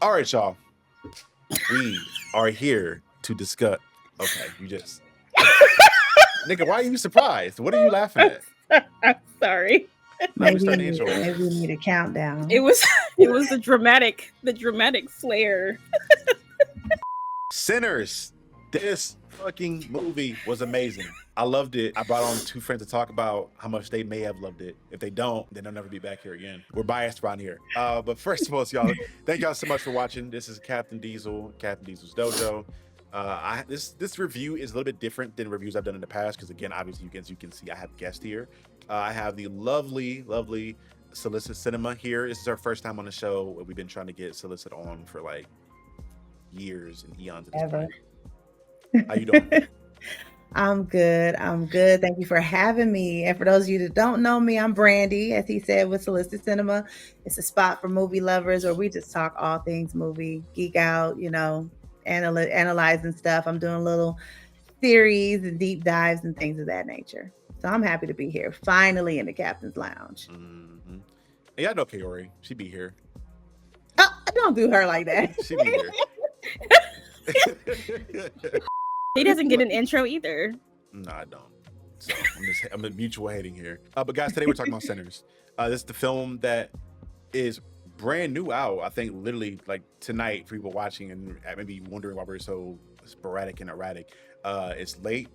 All right, y'all. We are here to discuss. Okay, you just. Nigga, why are you surprised? What are you laughing at? I'm sorry. I understand the intro. Maybe we need a countdown. It was the dramatic flair. Sinners. This fucking movie was amazing. I loved it. I brought on two friends to talk about how much they may have loved it. If they don't, then they'll never be back here again. We're biased around here. But first of all, y'all, thank y'all so much for watching. This is Captain Diesel's Dojo. This review is a little bit different than reviews I've done in the past because, again, obviously, you can see I have guests here. I have the lovely Solicit Cinema here. This is our first time on the show. We've been trying to get Solicit on for like years and eons at this Ever. point. How you doing? I'm good. Thank you for having me. And for those of you that don't know me, I'm Brandy, as he said, with Solicit Cinema. It's a spot for movie lovers where we just talk all things movie, geek out, analyzing stuff. I'm doing little theories and deep dives and things of that nature. So I'm happy to be here, finally in the Captain's Lounge. Mm-hmm. Yeah, I know Kaori. She be here. Oh, don't do her like that. She be here. He doesn't get an intro either. No, I don't. So I'm a mutual hating here. But guys, today we're talking about Sinners. This is the film that is brand new out. I think literally like tonight for people watching and maybe wondering why we're so sporadic and erratic. It's late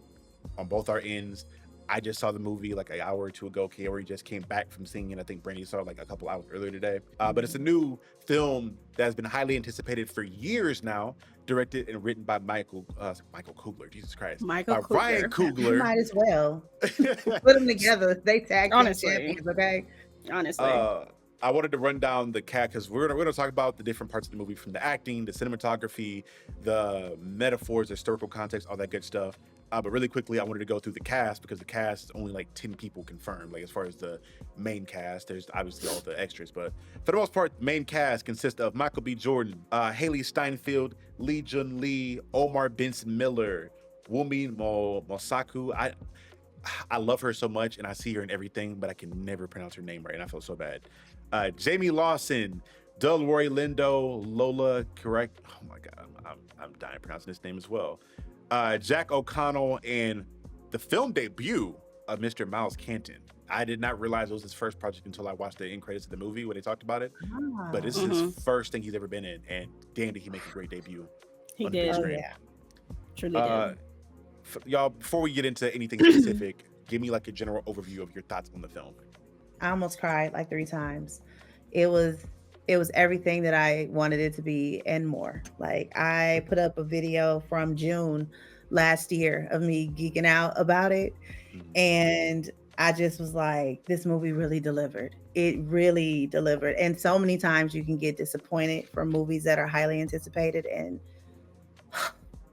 on both our ends. I just saw the movie like an hour or two ago. Kaori just came back from seeing it. I think Brandy saw it like a couple hours earlier today. But it's a new film that has been highly anticipated for years now. Directed and written by Michael Coogler. Jesus Christ. Michael Coogler. Ryan Coogler. Might as well put them together. They tag team Honestly. champions, okay? Honestly. I wanted to run down the cast because we're gonna talk about the different parts of the movie, from the acting, the cinematography, the metaphors, the historical context, all that good stuff. But really quickly, I wanted to go through the cast because the cast is only like 10 people confirmed. Like as far as the main cast, there's obviously all the extras, but for the most part, the main cast consists of Michael B. Jordan, Haley Steinfeld, Lee Jun Lee, Omar Benson Miller, Wumi Mosaku. I love her so much, and I see her in everything, but I can never pronounce her name right, and I feel so bad. Jamie Lawson, Delroy Lindo, Lola, correct? Oh my God, I'm dying pronouncing this name as well. Jack O'Connell, and the film debut of Mr. Miles Canton. I did not realize it was his first project until I watched the end credits of the movie where they talked about it. But this is his first thing he's ever been in, and damn did he make a great debut. He did. Oh, yeah. Truly did. Y'all, before we get into anything specific, give me like a general overview of your thoughts on the film. I almost cried like 3 times. It was everything that I wanted it to be and more. Like, I put up a video from June last year of me geeking out about it. And I just was like, this movie really delivered. It really delivered. And so many times you can get disappointed from movies that are highly anticipated, and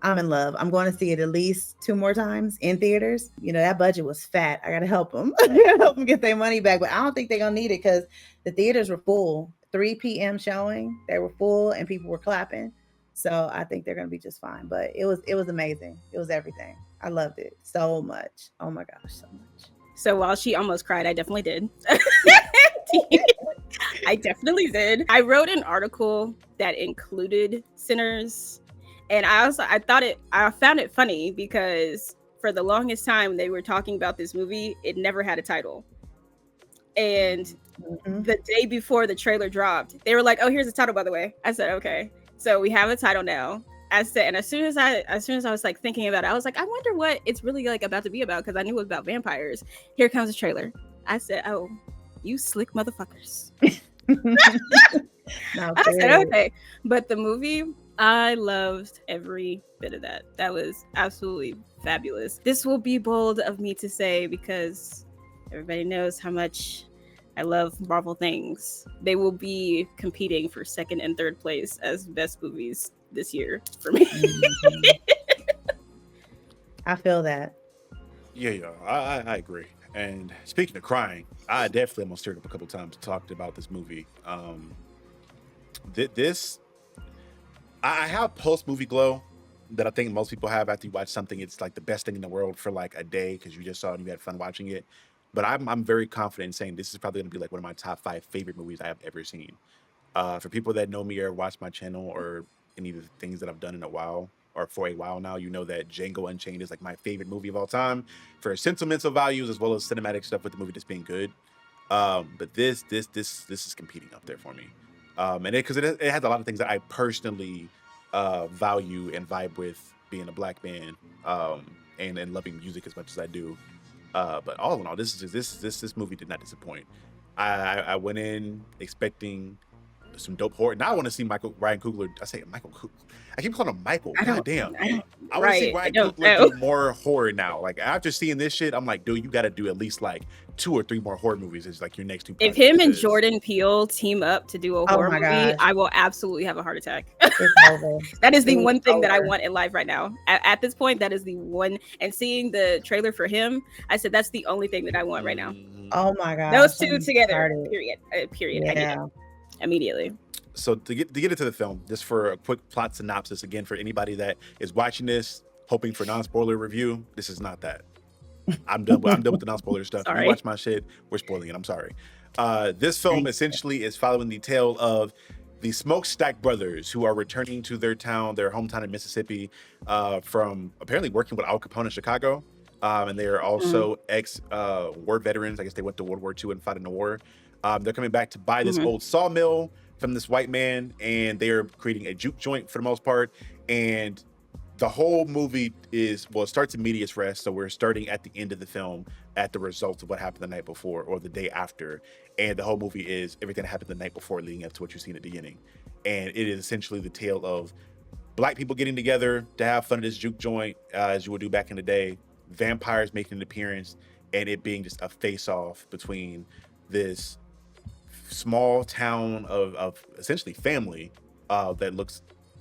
I'm in love. I'm going to see it at least 2 more times in theaters. That budget was fat. I got to help them. I got to help them get their money back. But I don't think they're going to need it because the theaters were full. 3 p.m. showing, they were full and people were clapping. So I think they're going to be just fine. But it was amazing. It was everything. I loved it so much. Oh my gosh, so much. So while she almost cried, I definitely did. I definitely did. I wrote an article that included Sinners. And I found it funny because for the longest time they were talking about this movie, it never had a title. And the day before the trailer dropped, they were like, "Oh, here's the title, by the way." I said, "Okay." So we have a title now. I said, and as soon as I was like thinking about it, I was like, I wonder what it's really like about to be about, because I knew it was about vampires. Here comes the trailer. I said, "Oh, you slick motherfuckers." I said, "Okay." But the movie, I loved every bit of that. That was absolutely fabulous. This will be bold of me to say because everybody knows how much I love Marvel things. They will be competing for 2nd and 3rd place as best movies this year for me. I feel that. Yeah, I agree. And speaking of crying, I definitely almost teared up a couple times talked about this movie. I have post-movie glow that I think most people have after you watch something. It's like the best thing in the world for like a day because you just saw it and you had fun watching it. But I'm very confident in saying this is probably going to be like one of my top 5 favorite movies I have ever seen. For people that know me or watch my channel or any of the things that I've done in a while or for a while now, you know that Django Unchained is like my favorite movie of all time for sentimental values as well as cinematic stuff with the movie just being good. But this is competing up there for me. And it has a lot of things that I personally value and vibe with being a black man, and loving music as much as I do. But all in all, this movie did not disappoint. I went in expecting some dope horror. Now I want to see Ryan Coogler. I say Michael. I keep calling him Michael. God damn. I want to see Ryan Coogler do more horror now. Like after seeing this shit, I'm like, dude, you got to do at least like 2 or 3 more horror movies. It's like your next 2 If projects. him and Jordan Peele team up to do a horror movie, gosh. I will absolutely have a heart attack. It's over. That is the It's one thing that I over. want in life right now. At this point, that is the one. And seeing the trailer for him, I said that's the only thing that I want right now. Oh my god. Those two together. Period. Period. I need Yeah. it immediately. So to get into the film, just for a quick plot synopsis, again, for anybody that is watching this hoping for non-spoiler review, this is not that. I'm done with the non-spoiler stuff. If Sorry. you watch my shit, we're spoiling it. I'm sorry. This film essentially is following the tale of the Smokestack brothers who are returning to their hometown in Mississippi, from apparently working with Al Capone in Chicago. And they are also ex-war veterans. I guess they went to World War II and fought in the war. They're coming back to buy this old sawmill from this white man, and they are creating a juke joint for the most part. And the whole movie it starts in medias res, so we're starting at the end of the film at the results of what happened the night before or the day after, and the whole movie is everything that happened the night before leading up to what you see in the beginning. And it is essentially the tale of black people getting together to have fun at this juke joint, as you would do back in the day, vampires making an appearance, and it being just a face-off between this small town of essentially family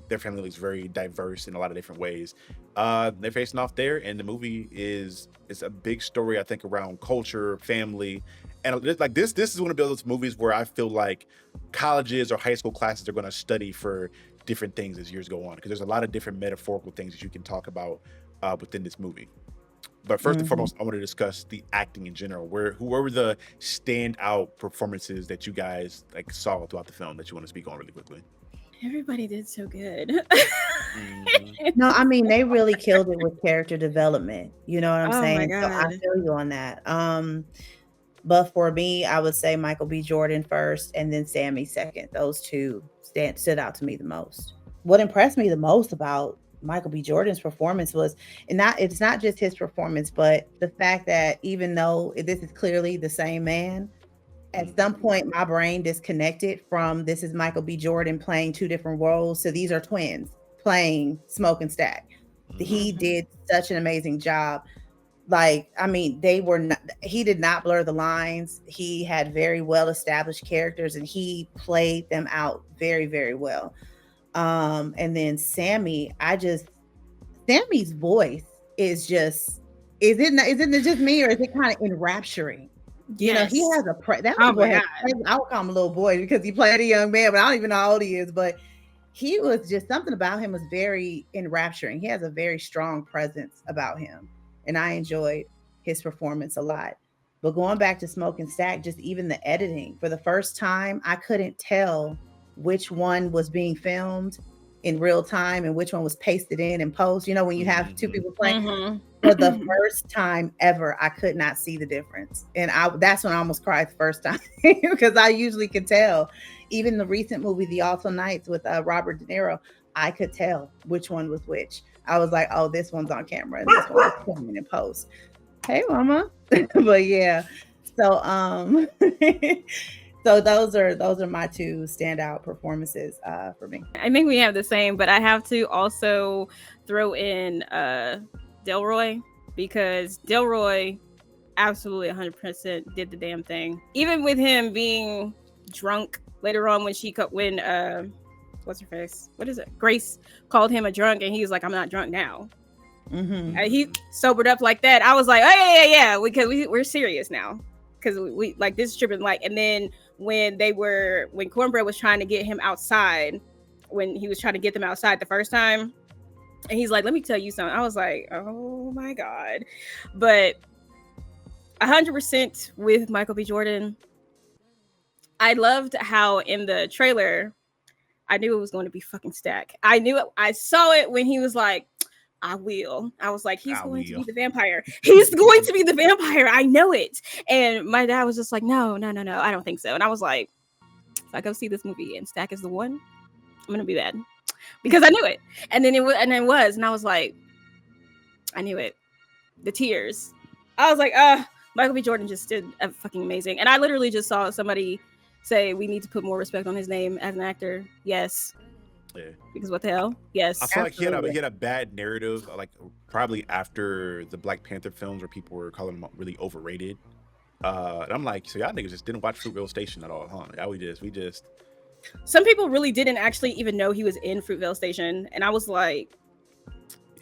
their family looks very diverse in a lot of different ways. They're facing off there, and the movie is a big story, I think, around culture, family, and like this is one of those movies where I feel like colleges or high school classes are going to study for different things as years go on, because there's a lot of different metaphorical things that you can talk about within this movie. But first and foremost, I want to discuss the acting in general. Who were the standout performances that you guys like saw throughout the film that you want to speak on really quickly? Everybody did so good. No, I mean they really killed it with character development. You know what I'm Oh my saying? So I God. feel you on that. But for me, I would say Michael B. Jordan first and then Sammy second. Those two stood out to me the most. What impressed me the most about Michael B. Jordan's performance was, it's not just his performance, but the fact that even though this is clearly the same man, at some point my brain disconnected from this is Michael B. Jordan playing 2 different roles. So these are twins playing Smoke and Stack. He did such an amazing job. Like, I mean, he did not blur the lines. He had very well established characters and he played them out very, very well. And then Sammy's voice is just, isn't it just me, or is it kind of enrapturing? You know, he has I would call him a little boy because he played a young man, but I don't even know how old he is. But he was just, something about him was very enrapturing. He has a very strong presence about him, and I enjoyed his performance a lot. But going back to Smoke and Stack, just even the editing, for the first time, I couldn't tell which one was being filmed in real time and which one was pasted in post. You know, when you have 2 people playing. For the first time ever, I could not see the difference. And that's when I almost cried the first time because I usually could tell. Even the recent movie, The Awful Nights with Robert De Niro, I could tell which one was which. I was like, oh, this one's on camera and this one's filming in post. Hey, mama. But yeah. So so those are my 2 standout performances for me. I think we have the same, but I have to also throw in Delroy, because Delroy absolutely 100% did the damn thing. Even with him being drunk later on when what's her face? What is it? Grace called him a drunk, and he was like, "I'm not drunk now." He sobered up like that. I was like, "Oh yeah," because we're serious now, because we like this tripping. Like, and then when Cornbread was trying to get him outside, when he was trying to get them outside the first time. And he's like, let me tell you something. I was like, oh my God. But 100% with Michael B. Jordan. I loved how in the trailer, I knew it was going to be fucking Stack. I knew it. I saw it when he was like, I will. I was like, he's I going to will. be the vampire. He's going to be the vampire. I know it. And my dad was just like, no, no, no, no. I don't think so. And I was like, if I go see this movie and Stack is the one, I'm going to be bad. Because I knew it. And then it was. And I was like, I knew it. The tears. I was like, Michael B. Jordan just did a fucking amazing. And I literally just saw somebody say we need to put more respect on his name as an actor. Yes. Yeah. Because what the hell? Yes. I feel like he had a bad narrative, like probably after the Black Panther films where people were calling him really overrated. And I'm like, so y'all niggas just didn't watch Fruitvale Station at all, huh? Yeah, we just. Some people really didn't actually even know he was in Fruitvale Station. And I was like,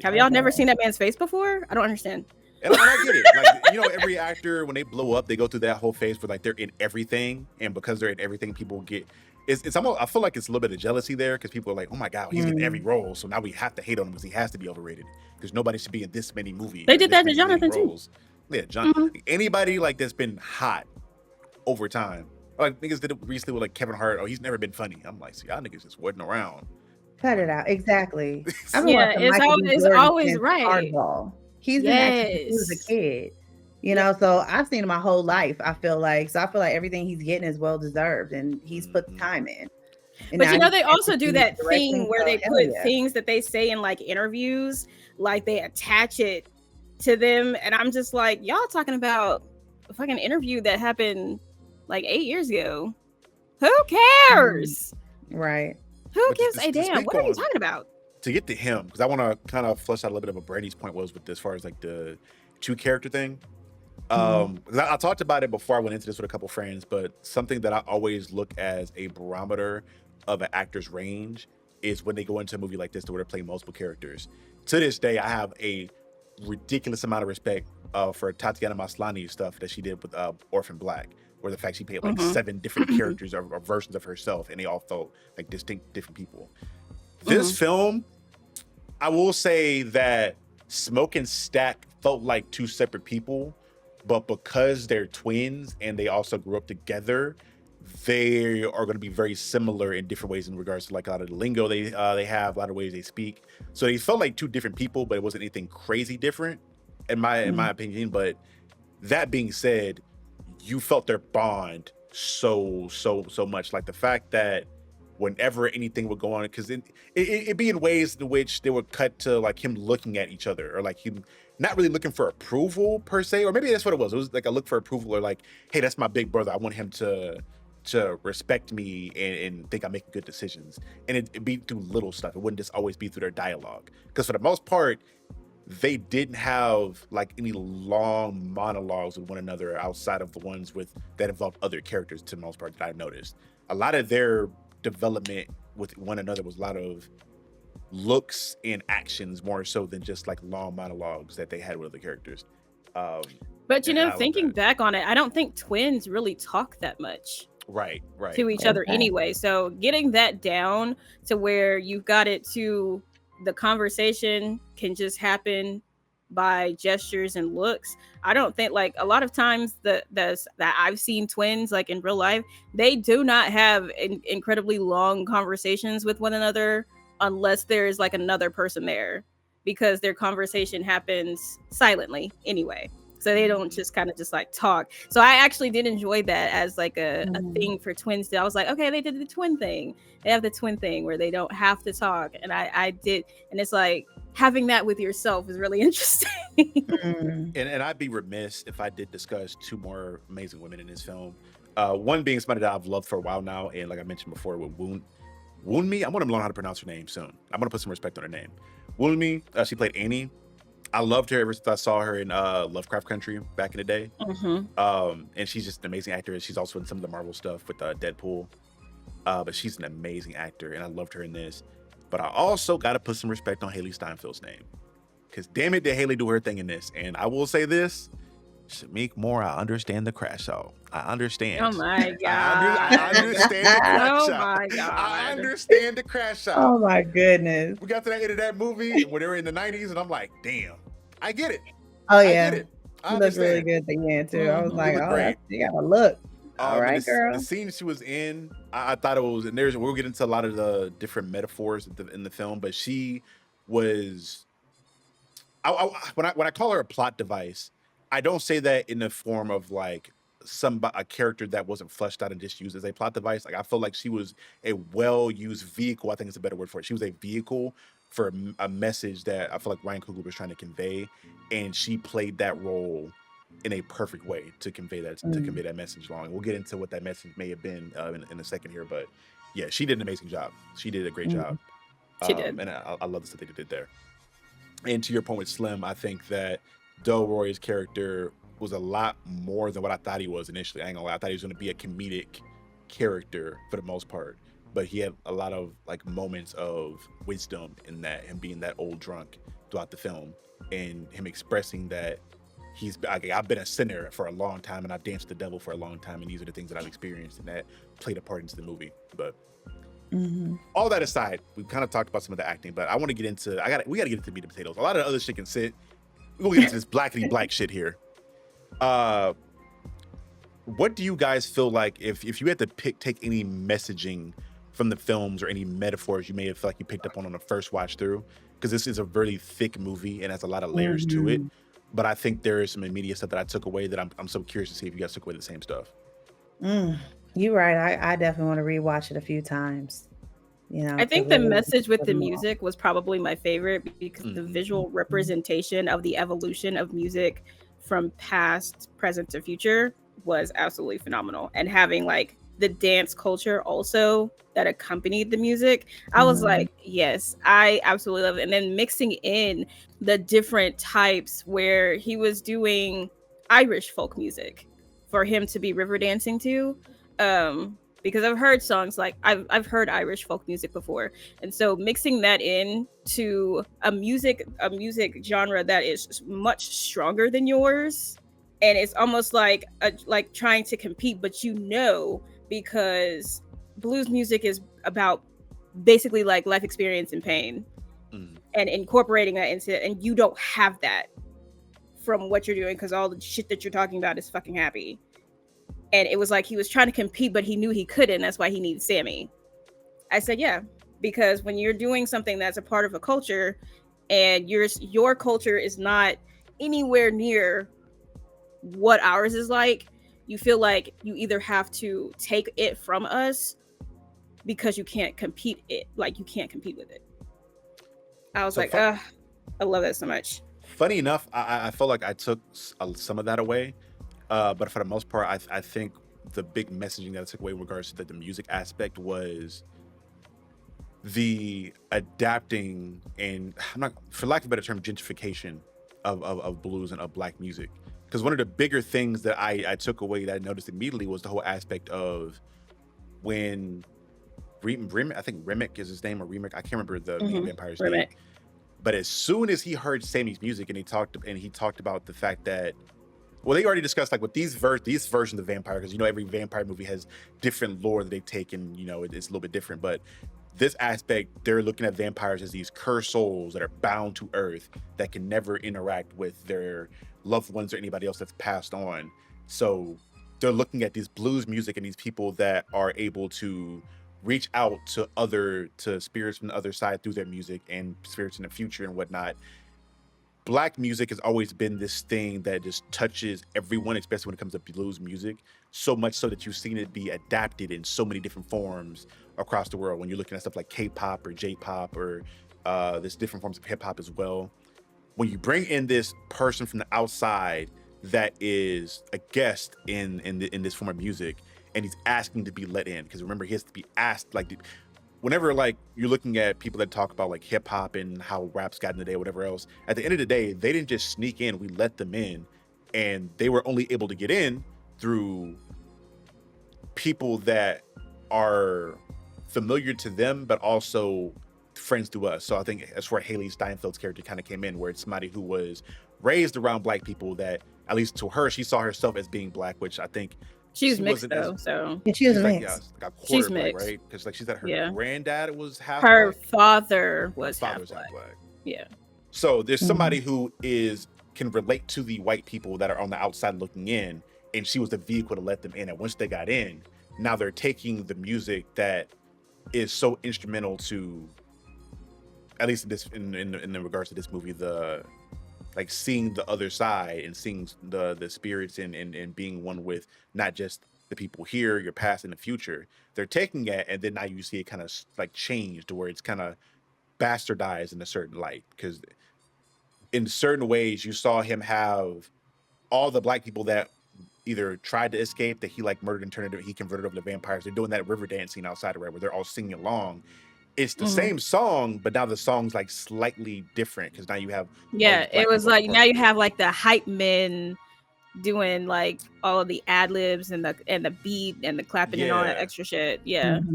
have y'all never seen that man's face before? I don't understand. And I get it. Like, you know, every actor, when they blow up, they go through that whole phase where like they're in everything. And because they're in everything, people get it's almost, I feel like it's a little bit of jealousy there because people are like, oh my God, he's in every role. So now we have to hate on him because he has to be overrated. Because nobody should be in this many movies. They did that to Jonathan too. Yeah, John. Anybody like that's been hot over time. Like niggas did it recently with like Kevin Hart. Oh, he's never been funny. I'm like, see, y'all niggas just wasn't around. Cut it out. Exactly. Yeah, it's always right. Hardball. He's been acting since he was a kid. You know, so I've seen him my whole life, I feel like. So I feel like everything he's getting is well deserved and he's put the time in. And but you know, they also do that thing where they put things that they say in like interviews, like they attach it to them. And I'm just like, y'all talking about a fucking interview that happened like 8 years ago. Who cares? Right. Who gives a damn? What are you talking about? To get to him, because I want to kind of flesh out a little bit of what Brandy's point was with as far as like the two character thing. I talked about it before I went into this with a couple friends, but something that I always look as a barometer of an actor's range is when they go into a movie like this to where they're playing multiple characters. To this day, I have a ridiculous amount of respect for Tatiana Maslany's stuff that she did with Orphan Black, where the fact she played like 7 different characters or versions of herself, and they all felt like distinct different people. This film, I will say that Smoke and Stack felt like 2 separate people, but because they're twins and they also grew up together, they are going to be very similar in different ways in regards to like a lot of the lingo they have, a lot of ways they speak. So they felt like 2 different people, but it wasn't anything crazy different in my opinion. But that being said, you felt their bond so much. Like the fact that whenever anything would go on, because it'd be in ways in which they would cut to like him looking at each other, or like him not really looking for approval per se, or maybe that's what it was. It was like a look for approval, or like, hey, that's my big brother. I want him to respect me and think I'm making good decisions. And it'd be through little stuff. It wouldn't just always be through their dialogue. Because for the most part, they didn't have like any long monologues with one another outside of the ones that involved other characters, to the most part, that I noticed. A lot of their development with one another was a lot of looks and actions, more so than just like long monologues that they had with other characters. But you know, thinking back on it, I don't think twins really talk that much right to each other anyway. So getting that down to where you've got it to the conversation can just happen by gestures and looks. I don't think, like, a lot of times that I've seen twins like in real life, they do not have incredibly long conversations with one another unless there's like another person there, because their conversation happens silently anyway. So they don't just kind of just like talk. So I actually did enjoy that as like a thing for twins. That I was like, okay, they did the twin thing. They have the twin thing where they don't have to talk. And I did. And it's like having that with yourself is really interesting. And I'd be remiss if I did discuss 2 more amazing women in this film. One being somebody that I've loved for a while now. And like I mentioned before with Woonmi, I'm going to learn how to pronounce her name soon. I'm going to put some respect on her name. Woonmi, she played Annie. I loved her ever since I saw her in Lovecraft Country back in the day. And she's just an amazing actor. She's also in some of the Marvel stuff with Deadpool. But she's an amazing actor, and I loved her in this. But I also got to put some respect on Haley Steinfeld's name. Because damn it, did Haley do her thing in this. And I will say this, Shamik Moore, I understand the crash out. I understand. Oh my God. I understand the crash out. My God. I understand the crash out. Oh my goodness. We got to that end of that movie when they were in the 90s, and I'm like, damn, I get it. Oh yeah. I get it. She looked really good at the end too. I was like, oh, you gotta look. All right, The girl. scene she was in, I thought it was, and we'll get into a lot of the different metaphors in the film, but she was, when I call her a plot device, I don't say that in the form of like a character that wasn't fleshed out and just used as a plot device. Like I feel like she was a well used vehicle. I think it's a better word for it. She was a vehicle for a message that I feel like Ryan Coogler was trying to convey, and she played that role in a perfect way to convey that message along. And we'll get into what that message may have been in a second here, but yeah, she did an amazing job. She did a great job, She did. and I love the stuff they did there. And to your point with Slim, I think that Delroy's character was a lot more than what I thought he was initially. I ain't gonna lie, I thought he was gonna be a comedic character for the most part, but he had a lot of like moments of wisdom in that, him being that old drunk throughout the film, and him expressing that I've been a sinner for a long time and I've danced with the devil for a long time, and these are the things that I've experienced, and that played a part into the movie. But all that aside, we've kind of talked about some of the acting, but I want to get into we gotta get into meat and potatoes. A lot of the other shit can sit. We're gonna get into this blackity black shit here. What do you guys feel like if you had to take any messaging from the films or any metaphors you may have felt like you picked up on the first watch through? Because this is a really thick movie and has a lot of layers to it. But I think there is some immediate stuff that I took away that I'm so curious to see if you guys took away the same stuff. You're right. I definitely want to rewatch it a few times. You know, I think the message with the music was probably my favorite because the visual representation of the evolution of music from past, present to future was absolutely phenomenal. And having like the dance culture also that accompanied the music, I was like, yes, I absolutely love it. And then mixing in the different types where he was doing Irish folk music for him to be river dancing to. Because I've heard songs like I've heard Irish folk music before, and so mixing that in to a music genre that is much stronger than yours, and it's almost like trying to compete, but because blues music is about basically like life experience and pain, and incorporating that into it, and you don't have that from what you're doing because all the shit that you're talking about is fucking happy. And it was like he was trying to compete, but he knew he couldn't. That's why he needed Sammy. I said, yeah, because when you're doing something that's a part of a culture and your culture is not anywhere near what ours is like, you feel like you either have to take it from us because you can't compete it. Like you can't compete with it. I was I love that so much. Funny enough, I felt like I took some of that away. But for the most part, I think the big messaging that I took away in regards to the music aspect was the adapting and, for lack of a better term, gentrification of blues and of black music. Because one of the bigger things that I took away that I noticed immediately was the whole aspect of when I think Remick is his name, or Remick, I can't remember the vampire's name. But as soon as he heard Sammy's music and he talked about the fact that, well, they already discussed like with these versions of vampire, because every vampire movie has different lore that they take, and it's a little bit different. But this aspect, they're looking at vampires as these cursed souls that are bound to earth that can never interact with their loved ones or anybody else that's passed on. So they're looking at this blues music and these people that are able to reach out to spirits from the other side through their music and spirits in the future and whatnot. Black music has always been this thing that just touches everyone, especially when it comes to blues music, so much so that you've seen it be adapted in so many different forms across the world. When you're looking at stuff like K-pop or J-pop or there's different forms of hip-hop as well. When you bring in this person from the outside that is a guest in this form of music, and he's asking to be let in, because remember, he has to be asked, like, whenever like you're looking at people that talk about like hip hop and how rap's gotten today or whatever else, at the end of the day, they didn't just sneak in, we let them in, and they were only able to get in through people that are familiar to them, but also friends to us. So I think that's where Haley Steinfeld's character kind of came in, where it's somebody who was raised around black people that, at least to her, she saw herself as being black, which I think she's mixed though. So she was like, mixed. like a quarter she's black, mixed, right? Because like she said, her granddad was half her black. father was half black. Yeah. So there's somebody who can relate to the white people that are on the outside looking in, and she was the vehicle to let them in. And once they got in, now they're taking the music that is so instrumental to, at least in this in regards to this movie, the like seeing the other side and seeing the spirits and being one with not just the people here, your past and the future. They're taking it, and then now you see it kind of like change to where it's kind of bastardized in a certain light, because in certain ways you saw him have all the black people that either tried to escape, that he like murdered and turned into, he converted over to vampires. They're doing that river dancing outside of where they're all singing along. It's the same song, but now the song's like slightly different because now you have it was like now you have like the hype men doing like all of the ad libs and the beat and the clapping and all that extra shit.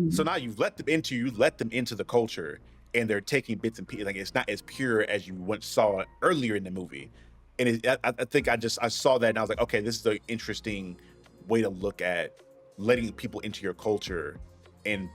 So now you let them into the culture, and they're taking bits and pieces. Like it's not as pure as you once saw it earlier in the movie. And I think I saw that and I was like, okay, this is an interesting way to look at letting people into your culture and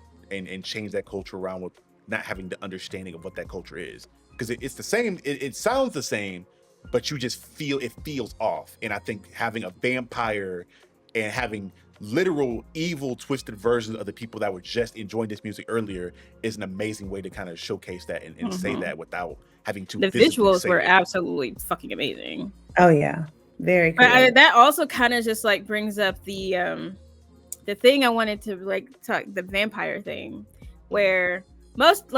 change that culture around with not having the understanding of what that culture is. Because it's the same, it sounds the same, but you just feel, it feels off. And I think having a vampire and having literal evil twisted versions of the people that were just enjoying this music earlier is an amazing way to kind of showcase that and say that without having to. The visuals were absolutely fucking amazing. Oh yeah, very cool. But that also kind of just like brings up the thing I wanted to like talk, the vampire thing, where most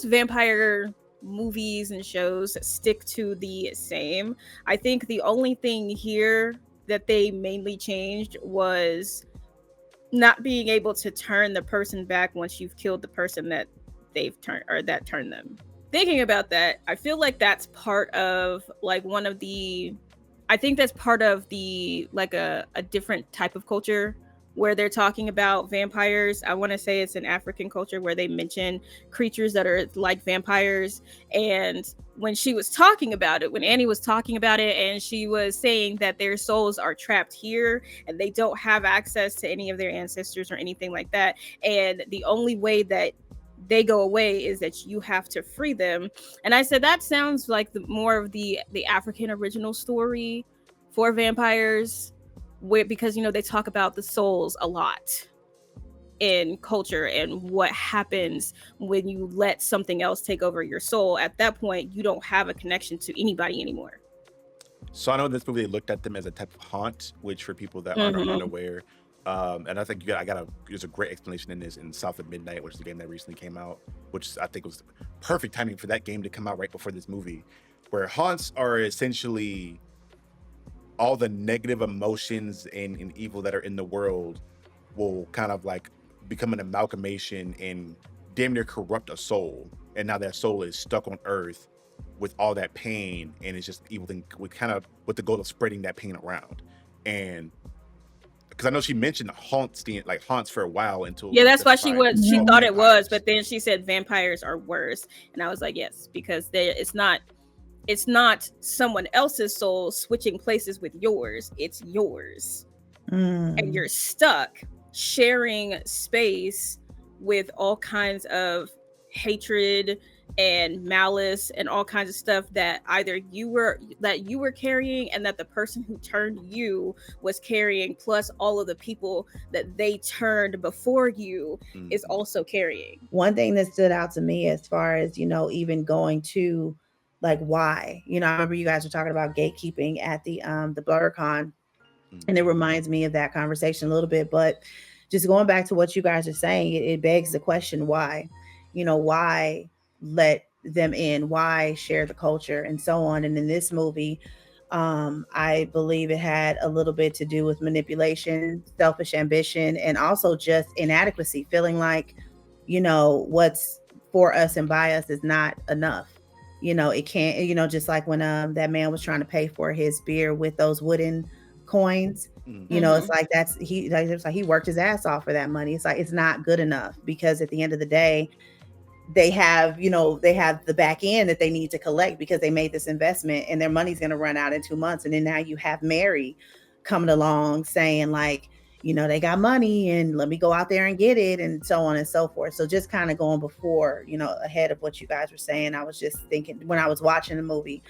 vampire movies and shows stick to the same. I think the only thing here that they mainly changed was not being able to turn the person back once you've killed the person that they've turned or that turned them. Thinking about that, I feel like that's part of like one of the, I think that's part of the like a different type of culture where they're talking about vampires. I want to say it's an African culture where they mention creatures that are like vampires. And when she was talking about it, when Annie was talking about it, and she was saying that their souls are trapped here and they don't have access to any of their ancestors or anything like that. And the only way that they go away is that you have to free them. And I said, that sounds like more of the African original story for vampires. Because they talk about the souls a lot in culture and what happens when you let something else take over your soul. At that point, you don't have a connection to anybody anymore. So I know in this movie they looked at them as a type of haunt, which for people that aren't unaware, and I think there's a great explanation in this in South of Midnight, which is a game that recently came out, which I think was perfect timing for that game to come out right before this movie, where haunts are essentially all the negative emotions and evil that are in the world will kind of like become an amalgamation and damn near corrupt a soul. And now that soul is stuck on earth with all that pain, and it's just evil thing with the goal of spreading that pain around. And because I know she mentioned haunts for a while until that's why she thought it was, but then she said vampires are worse, and I was like, yes, because it's not someone else's soul switching places with yours. It's yours. And you're stuck sharing space with all kinds of hatred and malice and all kinds of stuff that either you were carrying and that the person who turned you was carrying, plus all of the people that they turned before you is also carrying. One thing that stood out to me as far as, even going to like why, I remember you guys were talking about gatekeeping at the BlurCon, and it reminds me of that conversation a little bit. But just going back to what you guys are saying, it begs the question why, why let them in, why share the culture and so on. And in this movie, I believe it had a little bit to do with manipulation, selfish ambition, and also just inadequacy, feeling like, what's for us and by us is not enough. It can't, just like when that man was trying to pay for his beer with those wooden coins, it's like it's like he worked his ass off for that money. It's like it's not good enough, because at the end of the day, they have the back end that they need to collect because they made this investment and their money's going to run out in 2 months. And then now you have Mary coming along saying like, they got money and let me go out there and get it, and so on and so forth. So just kind of going before, ahead of what you guys were saying, I was just thinking when I was watching the movie,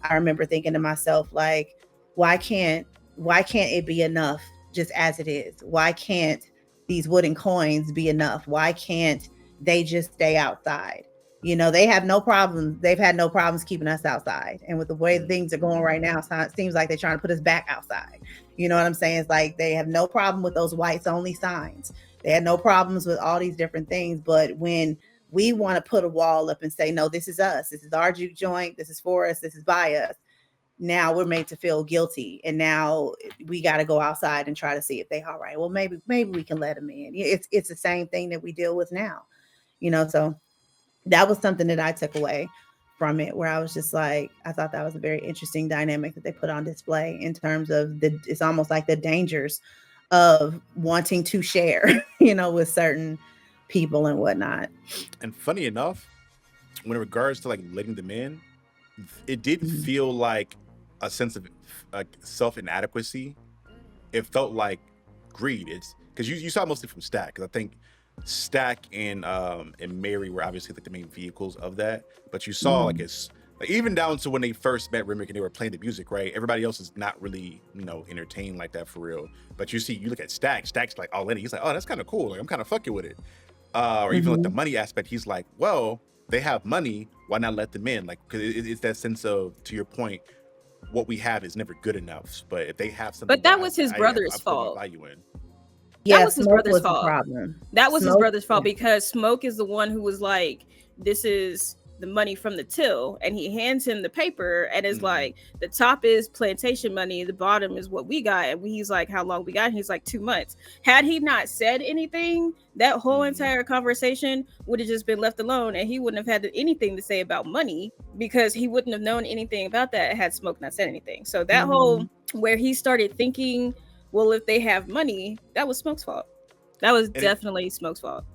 I remember thinking to myself, like, why can't it be enough just as it is? Why can't these wooden coins be enough? Why can't they just stay outside? You know, they have no problems. They've had no problems keeping us outside. And with the way things are going right now, it seems like they're trying to put us back outside. You know what I'm saying? It's like they have no problem with those whites only signs. They had no problems with all these different things. But when we want to put a wall up and say, no, this is us. This is our juke joint. This is for us. This is by us. Now we're made to feel guilty. And now we got to go outside and try to see if they all right. Well, maybe we can let them in. It's the same thing that we deal with now. You know, so that was something that I took away from it, where I was just like, I thought that was a very interesting dynamic that they put on display in terms of it's almost like the dangers of wanting to share, you know, with certain people and whatnot. And funny enough, when in regards to like letting them in, it did feel like a sense of self inadequacy. It felt like greed. It's because you saw mostly from Stack, because I think Stack and Mary were obviously like the main vehicles of that, but you saw like it's like even down to when they first met Remick and they were playing the music, right? Everybody else is not really, you know, entertained like that for real. But you look at Stack's like all in it. He's like, oh, that's kind of cool. Like I'm kind of fucking with it. Or even like the money aspect, he's like, well, they have money, why not let them in? Like, because it's that sense of, to your point, what we have is never good enough. But if they have something, but that was his brother's fault. Value in. Yeah, that was his brother's fault. That was his brother's fault, because Smoke is the one who was like, this is the money from the till, and he hands him the paper and is like, the top is plantation money, the bottom is what we got. And he's like, how long we got? And he's like, 2 months. Had he not said anything, that whole entire conversation would have just been left alone, and he wouldn't have had anything to say about money, because he wouldn't have known anything about that had Smoke not said anything. So that whole, where he started thinking, well, if they have money, that was Smoke's fault. That was definitely Smoke's fault.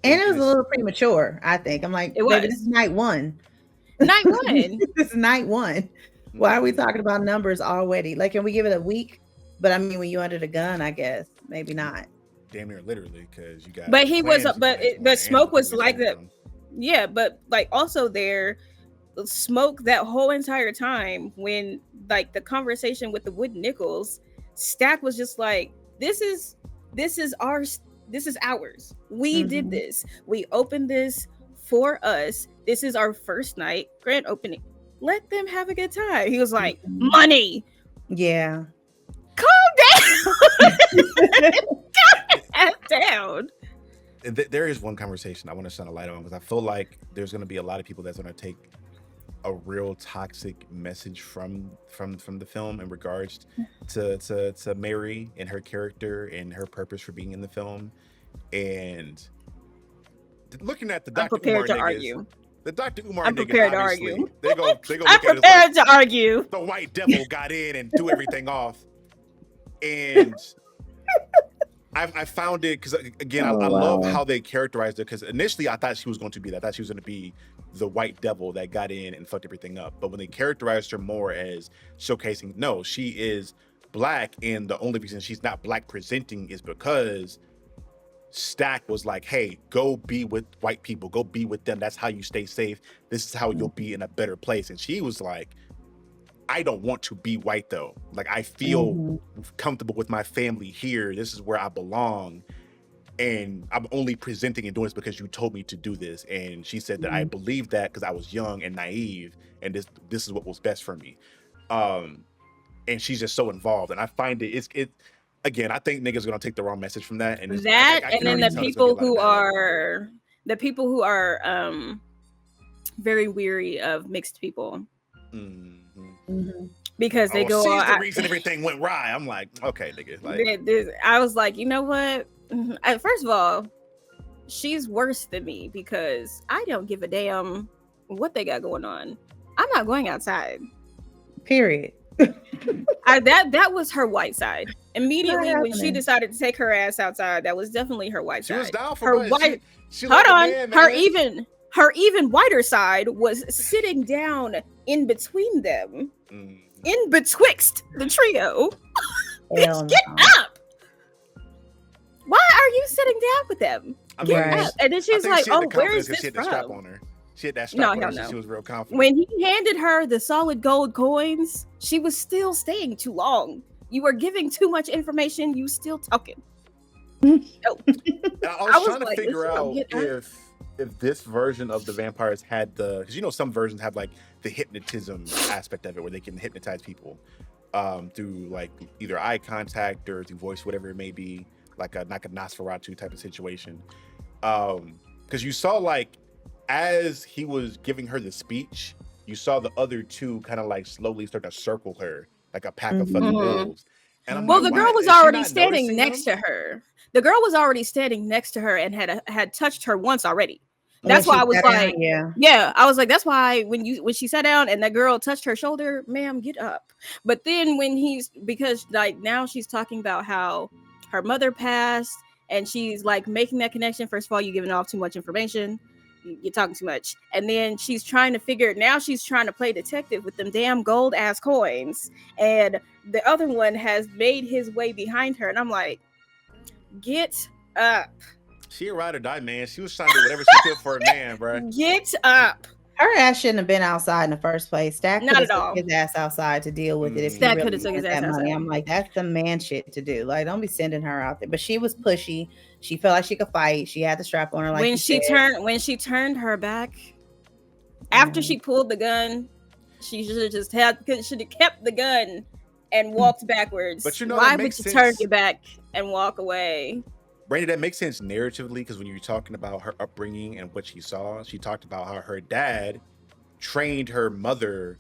And it was a little premature, I think. I'm like, baby, this is night one. Night one. This is night one. Why are we talking about numbers already? Like, can we give it a week? But I mean, when you're under the gun, I guess maybe not. Damn near literally, because you got. But he was, but Smoke was like that. Yeah, but like also there, Smoke that whole entire time when like the conversation with the wood nickels, Stack was just like, this is ours. This is ours. We did this. We opened this for us. This is our first night, grand opening. Let them have a good time. He was like, money. Yeah. Calm down. There is one conversation I want to shine a light on, because I feel like there's going to be a lot of people that's going to take a real toxic message from the film in regards to Mary and her character and her purpose for being in the film. And looking at the Dr. Umar niggas, the Dr. Umar I'm niggas, prepared to obviously, argue. they go I'm look prepared at it to argue. the white devil got in and threw everything off. And I found it, because again, I love how they characterized it, because initially I thought she was going to be that. I thought she was going to be the white devil that got in and fucked everything up. But when they characterized her more as showcasing, no, she is black, and the only reason she's not black presenting is because Stack was like, hey, go be with white people, go be with them. That's how you stay safe. This is how you'll be in a better place. And she was like, I don't want to be white though. Like, I feel comfortable with my family here. This is where I belong. And I'm only presenting and doing this because you told me to do this. And she said that I believed that because I was young and naive, and this is what was best for me. And she's just so involved. And I find it again, I think niggas are gonna take the wrong message from that. And and then the people who are very weary of mixed people. Because they go, she's the reason everything went right. I'm like, okay, nigga. Like, I was like, you know what? First of all, she's worse than me, because I don't give a damn what they got going on. I'm not going outside. Period. That was her white side. Immediately when she decided to take her ass outside, that was definitely her white side. She was down for her white. Hold on, her even whiter side was sitting down in between them, in betwixt the trio. Bitch, get up! Why are you sitting down with them? Get up! And then she was like, "Oh, where is this she had from?" The strap on her. She had that strap on her, so she was real confident. When he handed her the solid gold coins, she was still staying too long. You are giving too much information. You still talking. No. I was trying to like, figure this don't out get out. if this version of the vampires had the, because you know some versions have like the hypnotism aspect of it where they can hypnotize people through like either eye contact or through voice, whatever it may be, like a Nosferatu type of situation. Because you saw like as he was giving her the speech, you saw the other two kind of like slowly start to circle her like a pack of fucking Mhm. wolves. And I'm Well, like, the why girl was is she already not standing noticing next them? to her. The girl was already standing next to her and had touched her once already. When That's why she I was sat down, like, yeah. yeah, I was like, that's why when she sat down and that girl touched her shoulder, ma'am, get up. But then when because like now she's talking about how her mother passed and she's like making that connection. First of all, you're giving off too much information. You're talking too much. And then she's trying to play detective with them damn gold ass coins. And the other one has made his way behind her. And I'm like, get up. She a ride or die, man. She was trying to do whatever she could for a man, bro. Get up. Her ass shouldn't have been outside in the first place. Stack could Not have at took all. his ass outside to deal with it if he Stack really coulda took his wanted ass that money. outside. I'm like, that's the man shit to do. Like, don't be sending her out there. But she was pushy. She felt like she could fight. She had the strap on her, like when you she said. turned her back after Yeah. she pulled the gun, she should have kept the gun and walked backwards. But you know, Why that would makes you sense. turn your back and walk away? Brandon, that makes sense narratively because when you're talking about her upbringing and what she saw, she talked about how her dad trained her mother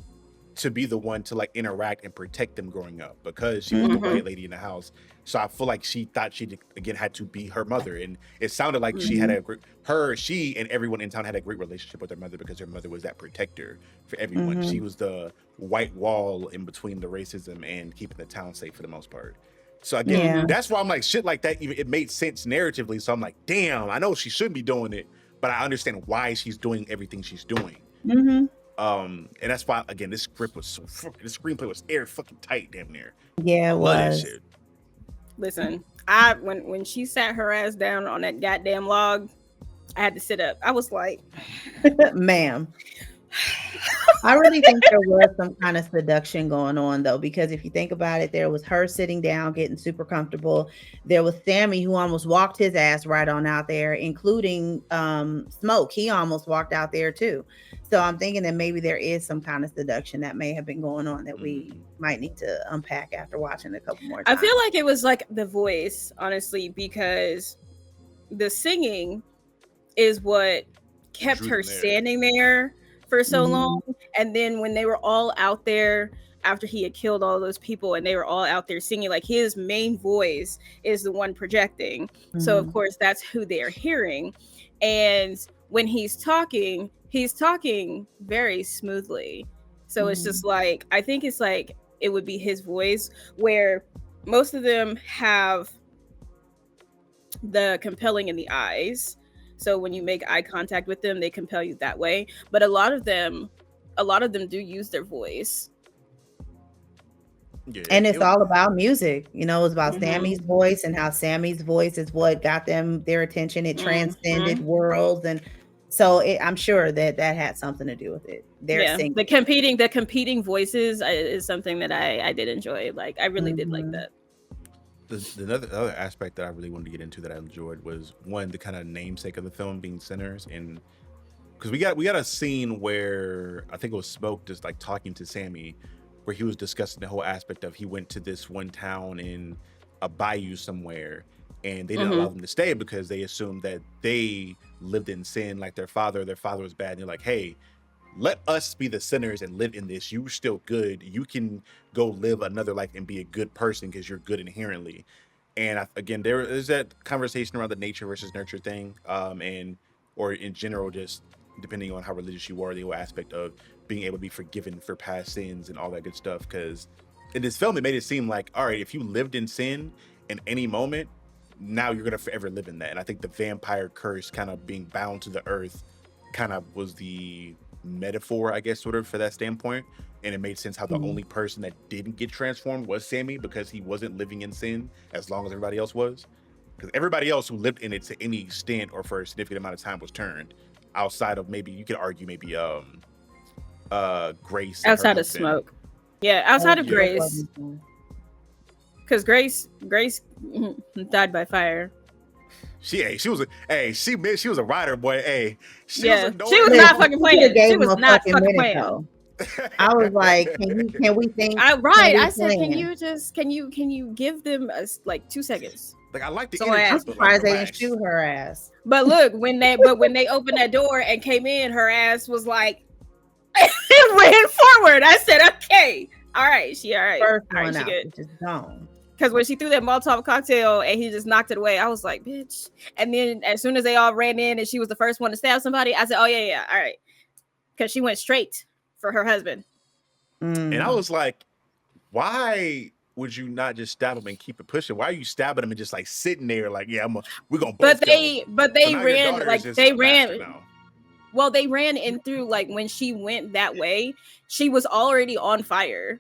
to be the one to like interact and protect them growing up because she was the white lady in the house. So I feel like she thought she again had to be her mother, and it sounded like she had a great she and everyone in town had a great relationship with her mother because her mother was that protector for everyone. She was the white wall in between the racism and keeping the town safe for the most part. So again, Yeah. that's why I'm like shit like that. Even it made sense narratively. So I'm like, damn, I know she shouldn't be doing it, but I understand why she's doing everything she's doing. Mm-hmm. And that's why again this script was so this screenplay was air fucking tight, damn near. Yeah, I it love that was. shit. Listen, when she sat her ass down on that goddamn log, I had to sit up. I was like, Ma'am. I really think there was some kind of seduction going on though, because if you think about it, there was her sitting down, getting super comfortable. There was Sammy who almost walked his ass right on out there, including Smoke. He almost walked out there too. So I'm thinking that maybe there is some kind of seduction that may have been going on that we might need to unpack after watching a couple more times. I feel like it was like the voice, honestly, because the singing is what kept Drew her them there. standing there for so Mhm. long. And then when they were all out there after he had killed all those people and they were all out there singing, like his main voice is the one projecting. So of Mhm. course that's who they're hearing. And when he's talking very smoothly. So it's just like, I think it's like it would be his voice, where most of them have the compelling in the eyes. So when you make eye contact with them, they compel you that way. But a lot of them do use their voice. Yeah, And it's it- all about music. You know, it's about Mhm. Sammy's voice and how Sammy's voice is what got them their attention. It transcended worlds. And so I'm sure that had something to do with it. They're Yeah, singing. the competing voices is something that I did enjoy. Like I really did like that. the other aspect that I really wanted to get into that I enjoyed was one, the kind of namesake of the film being Sinners, and because we got a scene where I think it was Smoke just like talking to Sammy, where he was discussing the whole aspect of he went to this one town in a bayou somewhere, and they didn't allow them to stay because they assumed that they lived in sin, like their father was bad. And they're like, hey, let us be the sinners and live in this. You're still good. You can go live another life and be a good person because you're good inherently. And again, there is that conversation around the nature versus nurture thing, and or in general, just depending on how religious you are, the whole aspect of being able to be forgiven for past sins and all that good stuff. Because in this film, it made it seem like, all right, if you lived in sin in any moment, now you're gonna forever live in that. And I think the vampire curse, kind of being bound to the earth, kind of was the metaphor, I guess, sort of for that standpoint. And it made sense how the only person that didn't get transformed was Sammy, because he wasn't living in sin as long as everybody else was. Because everybody else who lived in it to any extent or for a significant amount of time was turned, outside of maybe, you could argue maybe Grace and her Outside of husband. Smoke. Yeah, outside of Yeah. Grace. because Grace died by fire. She was a rider, boy. Hey, she was Yeah, annoying. she was Listen, not fucking you coulda playing. gave She him was a not fucking fucking minute, playing. though. I was like, can we think? Right. we I said, plan? can you give them like 2 seconds? Like I like the So energy, I'm ass. but surprised like they didn't relax. shoot her ass. But look, when they opened that door and came in, her ass was like ran forward. I said, okay, all right, she all right. First All right, one she out, good. which is gone. Because when she threw that Molotov cocktail and he just knocked it away, I was like, bitch. And then as soon as they all ran in and she was the first one to stab somebody, I said, oh yeah, all right. Because she went straight for her husband. And I was like, why would you not just stab him and keep it pushing? Why are you stabbing him and just like sitting there like, yeah, we're gonna both But they ran like they ran. now. Well, they ran in through like when she went that way, she was already on fire.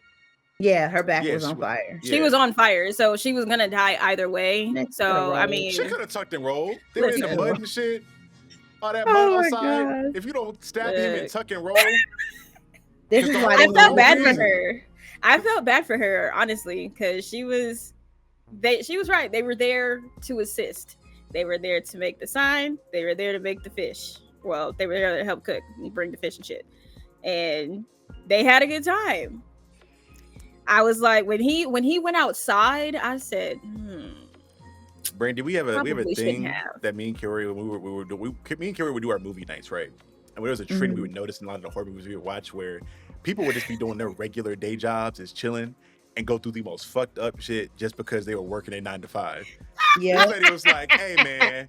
Yeah, her back Yeah, was she on was- fire. She was on fire, so she was gonna die either way. Next So to the I road. mean, She could have tucked and rolled. They were in the Listen. mud and shit. All that Oh mud my outside. God. If you don't stab him and Look. tuck and roll, This is Because why the I they whole felt don't bad use for it. her. I felt bad for her, honestly, because she was right. They were there to assist. They were there to make the sign. They were there to make the fish. Well, they were there to help cook and bring the fish and shit. And they had a good time. I was like, when he went outside, I said, Brandy, we have a Probably shouldn't thing have. that me and Carrie when me and Carrie would do our movie nights, right? And there was a trend we would notice in a lot of the horror movies we would watch where people would just be doing their regular day jobs, is chilling, and go through the most fucked up shit just because they were working a 9 to 5. Yeah. This lady was like, "Hey man,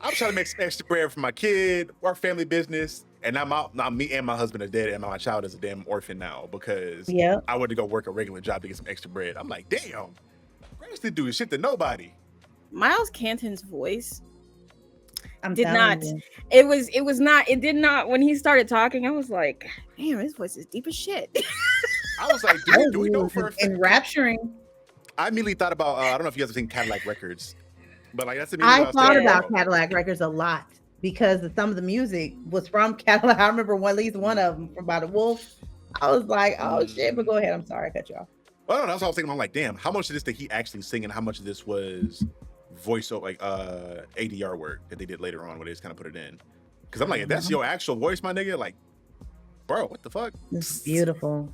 I'm trying to make some extra bread for my kid, our family business, and now me and my husband are dead, and my child is a damn orphan now because Yep. I went to go work a regular job to get some extra bread." I'm like, "Damn, Grace didn't do shit to nobody." Miles Canton's voice I'm did telling not. you. It did not. When he started talking, I was like, damn, his voice is deep as shit. I was like, do we know for a fact? Enrapturing. I immediately thought about I don't know if you guys have seen Cadillac Records, but like that's immediately I what was thought thinking about Cadillac Records a lot because some of the music was from Cadillac. I remember at least one of them from By the Wolf. I was like, oh shit, but go ahead. I'm sorry, I cut you off. Well, I don't know, that's what I was thinking. I'm like, damn, how much of this did he actually sing, and how much of this was voiceover, like ADR work that they did later on, where they just kind of put it in? Because I'm like, if that's your actual voice, my nigga, like, bro, what the fuck? It's beautiful.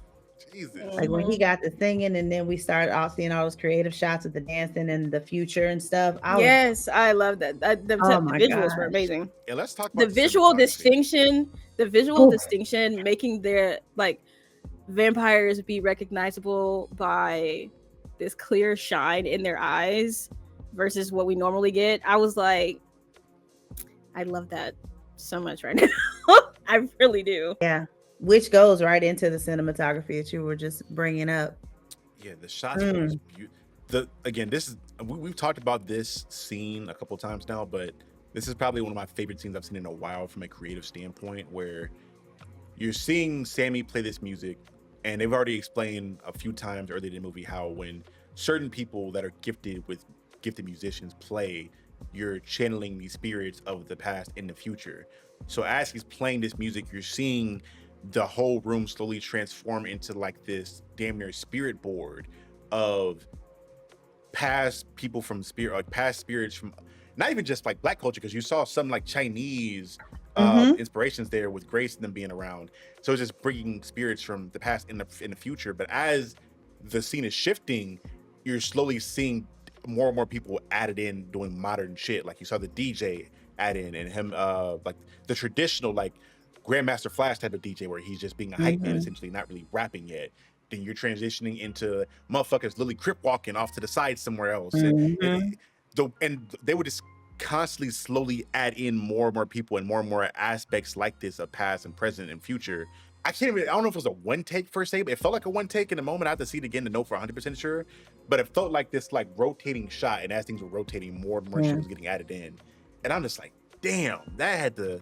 Jesus. Like when he got the singing, and then we started all seeing all those creative shots of the dancing and the future and stuff. Yes, I love that. The my visuals were gosh. amazing. Yeah, let's talk about The visual cinematography. distinction, making their like vampires be recognizable by this clear shine in their eyes versus what we normally get. I was like, I love that so much right now. I really do. Yeah, which goes right into the cinematography that you were just bringing up. Yeah, the shots were just again, this is we've talked about this scene a couple times now, but this is probably one of my favorite scenes I've seen in a while from a creative standpoint, where you're seeing Sammy play this music, and they've already explained a few times earlier in the movie how when certain people that are gifted musicians play, you're channeling these spirits of the past in the future. So as he's playing this music, you're seeing the whole room slowly transform into like this damn near spirit board of past people from spirit, like past spirits from not even just like Black culture, because you saw some like Chinese inspirations there with Grace and them being around. So it's just bringing spirits from the past in the future. But as the scene is shifting, you're slowly seeing more and more people added in doing modern shit. Like you saw the DJ add in, and him like the traditional like Grandmaster Flash type of DJ where he's just being a hype man, essentially not really rapping yet. Then you're transitioning into motherfuckers literally crip walking off to the side somewhere else. And they would just constantly slowly add in more and more people and more aspects like this of past and present and future. I don't know if it was a one take per se, but it felt like a one take in the moment. I have to see it again to know for 100% sure, but it felt like this like rotating shot, and as things were rotating, more and more shit was getting added in. And I'm just like, damn, that had to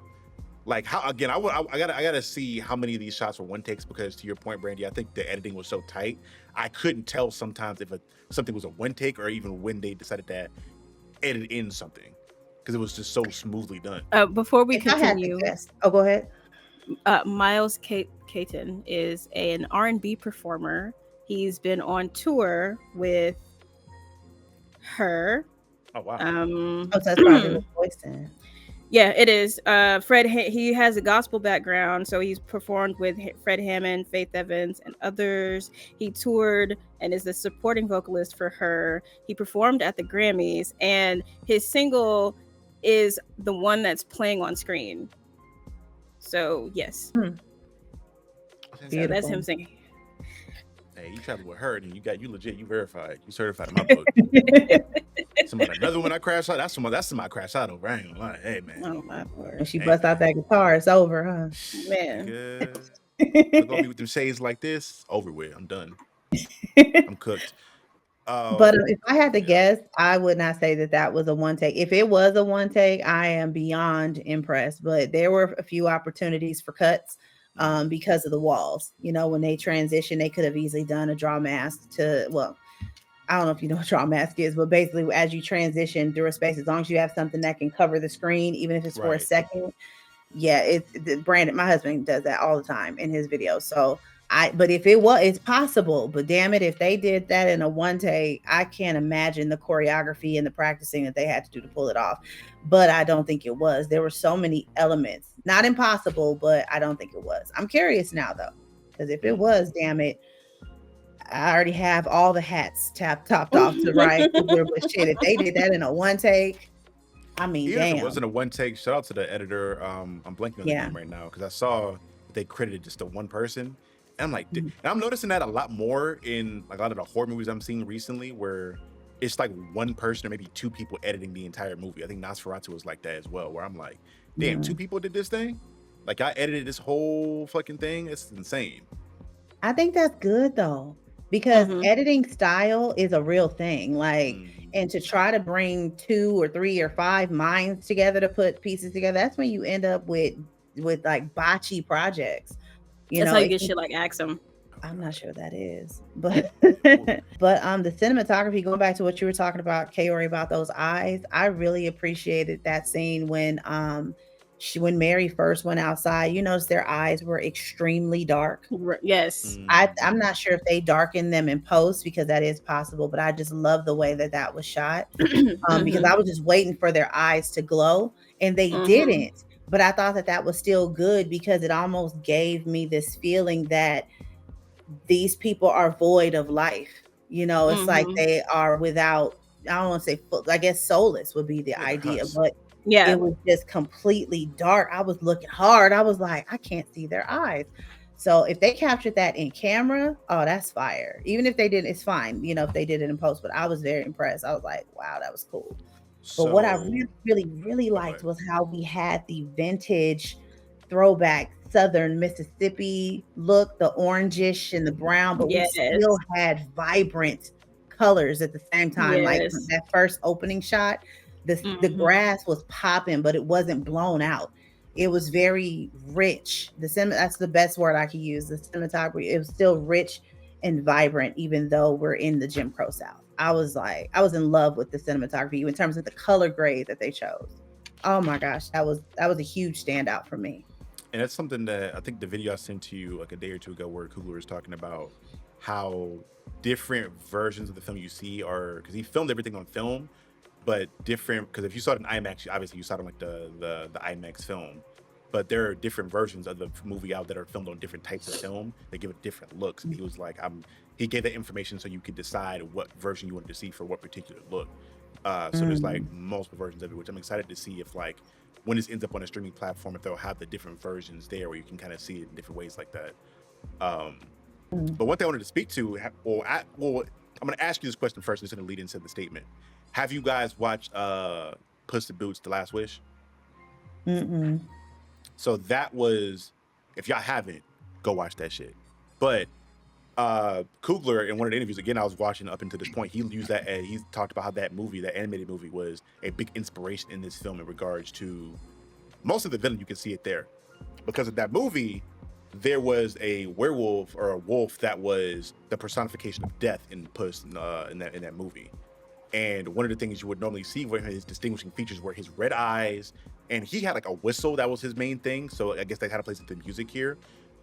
like how again. I gotta see how many of these shots were one takes, because to your point, Brandy, I think the editing was so tight I couldn't tell sometimes if something was a one take or even when they decided to edit in something, because it was just so smoothly done. Before we If I had to continue, guess- oh, go ahead. Miles Caton is an R&B performer. He's been on tour with her. Oh wow. Oh, so that's probably the voice then. Yeah, it is. He has a gospel background, so he's performed with Fred Hammond, Faith Evans, and others. He toured and is the supporting vocalist for her. He performed at the Grammys, and his single is the one that's playing on screen. So yes, Hmm. so that's him Beautiful. singing. Hey, you travel with her, and you legit, you verified, you certified in my book. Somebody, another one I crash out. That's somebody I crash out over. I ain't gonna lie. Hey man, Oh my When lord, she hey busts out man, that guitar, it's over, huh? man. nigga, look on me with them shades like this. Over with. I'm done. I'm cooked. But Um, if I had to yeah. guess, I would not say that that was a one take. If it was a one take, I am beyond impressed. But there were a few opportunities for cuts Mhm. because of the walls. You know, when they transitioned, they could have easily done a draw mask to, well, I don't know if you know what draw mask is, but basically, as you transition through a space, as long as you have something that can cover the screen, even if it's for a Right. second, yeah, Brandon, my husband does that all the time in his videos. So but if it was, it's possible. But damn it, if they did that in a one take, I can't imagine the choreography and the practicing that they had to do to pull it off. But I don't think it was. There were so many elements, not impossible, but I don't think it was. I'm curious now though, because if it Mm. was, damn it, I already have all the hats topped off to right. But shit, if they did that in a one take, I mean, Even if it damn, wasn't a one take, shout out to the editor. I'm blanking on the yeah. name right now because I saw that they credited just the one person. And I'm like, Mhm. and I'm noticing that a lot more in like a lot of the horror movies I'm seeing recently, where it's like one person or maybe two people editing the entire movie. I think Nosferatu was like that as well, where I'm like, damn, two Yeah. people did this thing. Like I edited this whole fucking thing. It's insane. I think that's good though, because Mm-hmm. editing style is a real thing. Like, Mhm. and to try to bring 2 or 3 or 5 minds together to put pieces together, that's when you end up with like botchy projects. You That's know, how you it get can, shit like Axum. Oh I'm not god. sure what that is, but Well, but the cinematography, going back to what you were talking about, Kaori, about those eyes, I really appreciated that scene when when Mary first went outside. You notice their eyes were extremely dark. Yes. I'm mhm. not sure if they darken them in post because that is possible, but I just love the way that that was shot. Because Mm-hmm. I was just waiting for their eyes to glow and they Mm-hmm. didn't. But I thought that that was still good because it almost gave me this feeling that these people are void of life. You know, it's like Mm-hmm. they are without, I don't want to say, I guess soulless would be the Yeah, the idea, husk. but Yeah. it was just completely dark. I was looking hard. I was like, I can't see their eyes. So if they captured that in camera, oh, that's fire. Even if they didn't, it's fine, you know, if they did it in post. But I was very impressed. I was like, wow, that was cool. But what I So, really, really, really oh, go liked ahead. was how we had the vintage throwback Southern Mississippi look, the orangish and the brown, but we still Yes. had vibrant colors at the same time. Like Yes. that first opening shot, the Mm-hmm. grass was popping, but it wasn't blown out. It was very rich. That's the best word I could use. The cinematography, it was still rich and vibrant, even though we're in the Jim Crow South. I was like, I was in love with the cinematography in terms of the color grade that they chose. Oh my gosh, that was a huge standout for me. And that's something that I think the video I sent to you like a day or two ago, where Kugler was talking about how different versions of the film you see are, because he filmed everything on film, but different. Because if you saw it in IMAX, obviously you saw it on like the IMAX film, but there are different versions of the movie out that are filmed on different types of film. They give it different looks, and he was like, he gave that information so you could decide what version you wanted to see for what particular look. So there's like Mm. multiple versions of it, which I'm excited to see if like when this ends up on a streaming platform, if they'll have the different versions there where you can kind of see it in different ways like that. Um, Mm. but one thing I wanted to speak to, I'm going to ask you this question first, and it's going to lead into the statement. Have you guys watched Puss in Boots: The Last Wish? Mm-mm. So that was, if y'all haven't, go watch that shit. But Kugler in one of the interviews, again, I was watching up until this point, he used that, he talked about how that movie, that animated movie, was a big inspiration in this film in regards to most of the villain. You can see it there because of that movie. There was a werewolf or a wolf that was the personification of death in Puss in that movie. And one of the things you would normally see were his distinguishing features were his red eyes, and he had like a whistle that was his main thing. So I guess they had a place with the music here.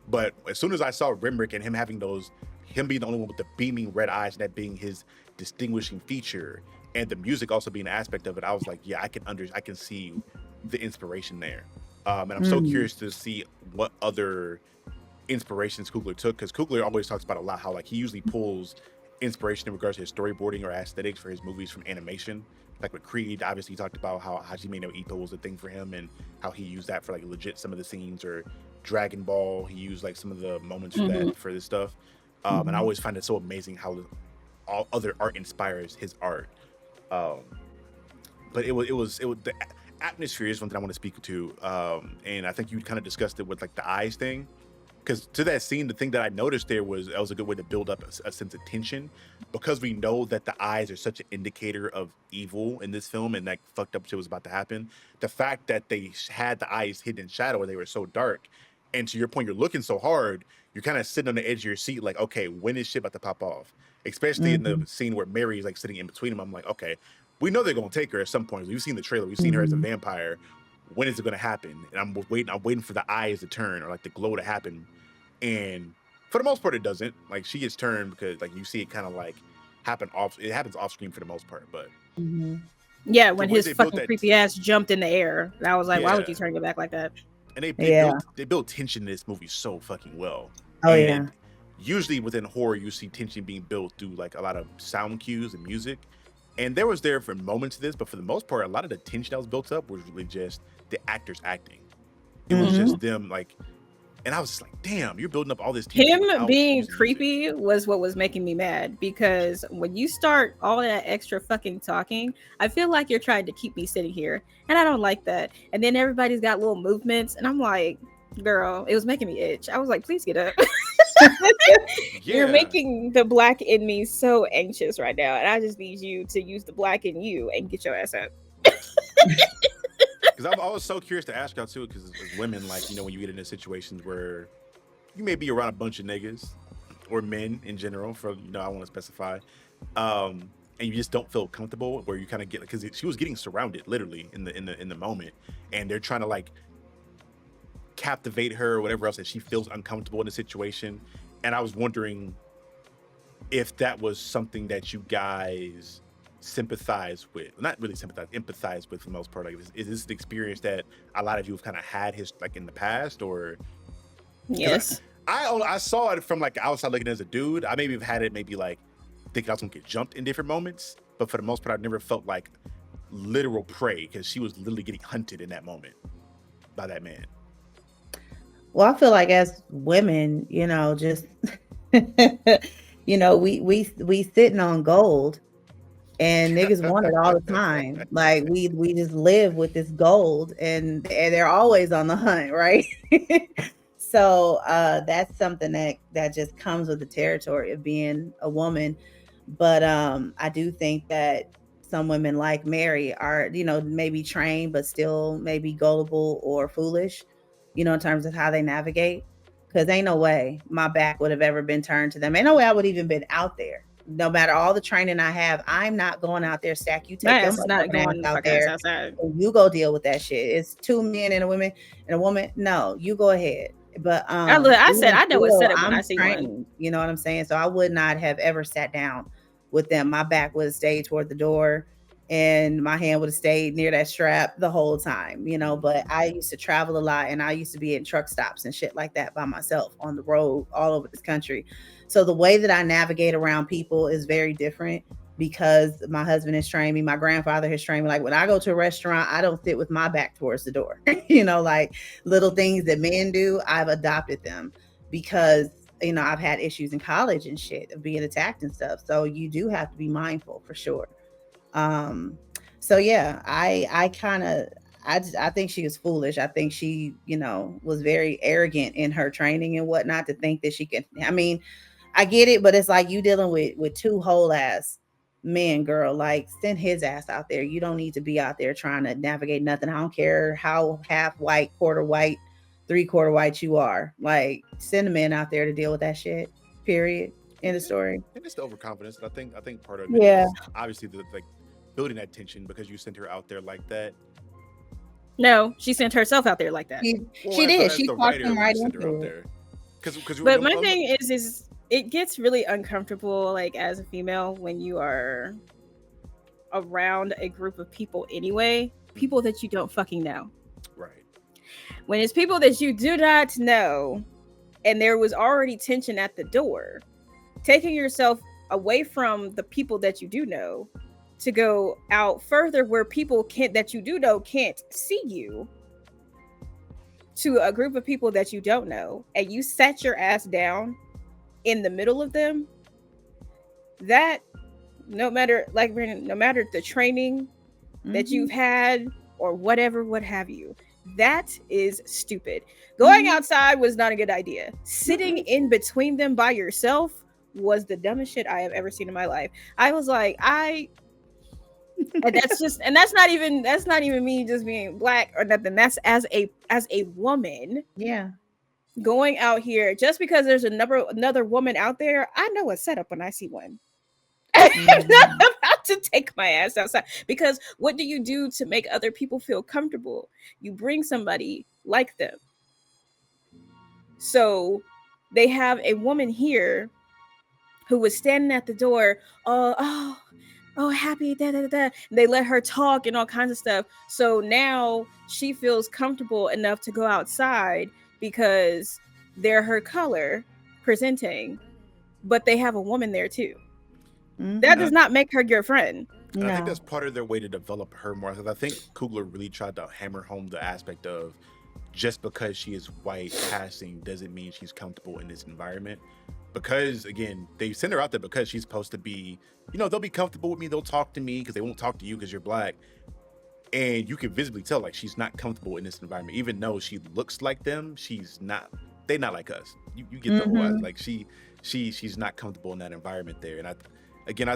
But as soon as I saw Rimrick and him having him being the only one with the beaming red eyes, and that being his distinguishing feature, and the music also being an aspect of it, I was like, yeah, I can see the inspiration there. And I'm so Mm. curious to see what other inspirations Coogler took, because Coogler always talks about a lot how like he usually pulls inspiration in regards to his storyboarding or aesthetics for his movies from animation. Like with Creed, obviously he talked about how Hajime no Ippo was a thing for him and how he used that for like legit some of the scenes, or Dragon Ball, he used like some of the moments for Mhm. that for this stuff. And I Mhm. always find it so amazing how all other art inspires his art. Um, but it was the atmosphere is one thing I want to speak to. And I think you kind of discussed it with like the eyes thing, because to that scene, the thing that I noticed there was that was a good way to build up a sense of tension, because we know that the eyes are such an indicator of evil in this film, and that fucked up shit was about to happen. The fact that they had the eyes hidden in shadow and they were so dark, and to your point, you're looking so hard, you're kind of sitting on the edge of your seat, like, okay, when is shit about to pop off? Especially in the Mhm. scene where Mary is like sitting in between them. I'm like, okay, we know they're gonna take her at some point. We've seen the trailer, we've seen her as a Mhm. vampire. When is it gonna happen? And I'm waiting for the eyes to turn or like the glow to happen, and for the most part it doesn't. Like she gets turned because like you see it kind of like it happens off screen for the most part, but Mhm. Yeah, the when way his they built fucking that, creepy ass jumped in the air, and I was like, why would yeah, you turn your back like that? and Yeah. they build tension in this movie so fucking well. Oh yeah. And usually within horror you see tension being built through like a lot of sound cues and music, and there was there for moments of this, but for the most part a lot of the tension that was built up was really just the actors acting. It was Mhm. just them like, and I was just like, damn, you're building up all this tension Him without being using music. creepy was what was making me mad, because when you start all that extra fucking talking, I feel like you're trying to keep me sitting here, and I don't like that. And then everybody's got little movements, and I'm like, girl, it was making me itch. I was like, please get up. You're Yeah, making the black in me so anxious right now, and I just need you to use the black in you and get your ass up. because I'm always so curious to ask y'all too, because as women, like, you know, when you get into situations where you may be around a bunch of niggas or men in general, for, you know, I want to specify, and you just don't feel comfortable, where you kind of get, because she was getting surrounded literally in the moment, and they're trying to like captivate her or whatever else, that she feels uncomfortable in the situation. And I was wondering if that was something that you guys sympathize with, not really sympathize, empathize with for the most part. Like, is this an experience that a lot of you have kind of had his like in the past, or because Yes. I saw it from like the outside looking as a dude. I maybe have had it maybe like thinking I was gonna get jumped in different moments, but for the most part, I've never felt like literal prey, because she was literally getting hunted in that moment by that man. Well, I feel like as women, just we sitting on gold, and niggas want it all the time. Like we just live with this gold, and they're always on the hunt, right? So that's something that just comes with the territory of being a woman. But I do think that some women like Mary are, maybe trained but still maybe gullible or foolish, in terms of how they navigate. Because ain't no way my back would have ever been turned to them. Ain't no way I would even been out there. No matter all the training I have, I'm not going out there. Stack, you My take your ass is not motherfucking ass going the out fuck ass there outside. and you go deal with that shit. It's two men and a woman and a woman. No, you go ahead. But I said even I know what still, setup when I I'm see one. trained. You know what I'm saying? So I would not have ever sat down with them. My back would have stayed toward the door and my hand would have stayed near that strap the whole time, But I used to travel a lot and I used to be in truck stops and shit like that by myself on the road all over this country. So the way that I navigate around people is very different because my husband has trained me. My grandfather has trained me. Like when I go to a restaurant, I don't sit with my back towards the door. Like little things that men do, I've adopted them because I've had issues in college and shit of being attacked and stuff. So you do have to be mindful for sure. Um, so yeah, I kind of I think she was foolish. I think she, was very arrogant in her training and whatnot to think that she can. I mean, I get it, but it's like you dealing with two whole ass men, girl. Like send his ass out there. You don't need to be out there trying to navigate nothing. I don't care how half white, quarter white, three-quarter white you are. Like send a man out there to deal with that shit. Period. End of Yeah, story. and it's the overconfidence. And I think part of it Yeah. is obviously the like building that tension, because you sent her out there like that. No, she sent herself out there like that. She Well, she did. as She the talked writer, him when you right send her out into it. there, because But my thing is it gets really uncomfortable, like as a female, when you are around a group of people anyway, people that you don't fucking know. Right. When it's people that you do not know, and there was already tension at the door, taking yourself away from the people that you do know to go out further where people can't that you do know can't see you, to a group of people that you don't know, and you sat your ass down in the middle of them, that no matter like no matter the training that you've had or whatever, what have you, that is stupid. Going outside was not a good idea. Sitting in between them by yourself was the dumbest shit I have ever seen in my life. I was like, and that's not even me just being black or nothing. That's as a woman. Yeah. Going out here just because there's another woman out there, I know a setup when I see one. I'm not about to take my ass outside, because what do you do to make other people feel comfortable? You bring somebody like them. So they have a woman here who was standing at the door, happy, da da da. They let her talk and all kinds of stuff. So now she feels comfortable enough to go outside because they're her color presenting, but they have a woman there too. That does not make her your friend. No. I think that's part of their way to develop her more. I think Coogler really tried to hammer home the aspect of just because she is white passing doesn't mean she's comfortable in this environment. Because again, they send her out there because she's supposed to be, they'll be comfortable with me. They'll talk to me because they won't talk to you because you're black. And you can visibly tell like she's not comfortable in this environment, even though she looks like them. She's not. They're not like us. You get the whole like she's not comfortable in that environment there. And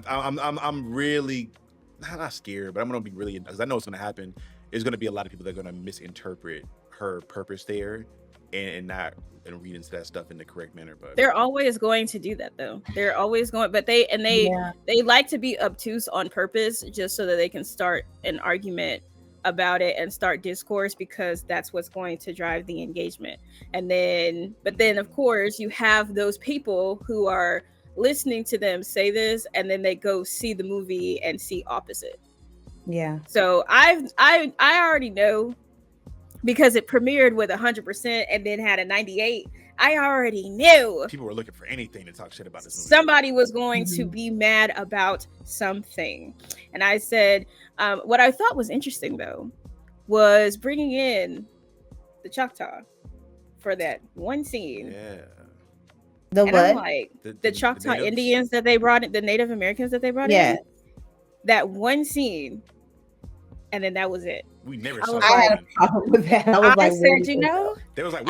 I'm really not scared, but I'm gonna be really, because I know what's gonna happen. There's gonna be a lot of people that are gonna misinterpret her purpose there and not read into that stuff in the correct manner. But they're always going to do that though. They're always going, but they like to be obtuse on purpose just so that they can start an argument about it and start discourse, because that's what's going to drive the engagement. And then of course you have those people who are listening to them say this, and then they go see the movie and see opposite. Yeah. So I already know, because it premiered with 100% and then had a 98. I already knew people were looking for anything to talk shit about this movie. Somebody was going to be mad about something. And I said, what I thought was interesting though was bringing in the Choctaw for that one scene. Yeah. The and what? I'm like, the Choctaw Indians that they brought in, the Native Americans that they brought in. That one scene, and then that was it. We never saw I had a problem with that. I said, they was like,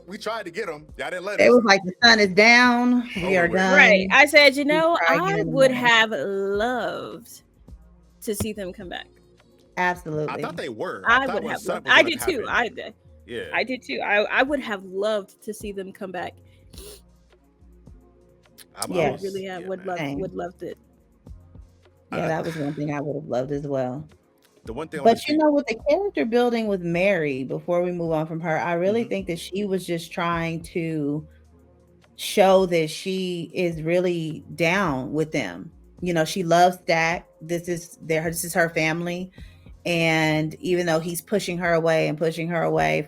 we tried to get them. Y'all didn't let us. It was like, the sun is down. We are done. Right. I said, I would have loved to see them come back. Absolutely. I thought they were. I would have loved. I did too. I did too. I would have loved to see them come back. I really would love it. Yeah, that was one thing I would have loved as well. The one thing, but with the character building with Mary, before we move on from her, I really think that she was just trying to show that she is really down with them. She loves Dak. This is her family. And even though he's pushing her away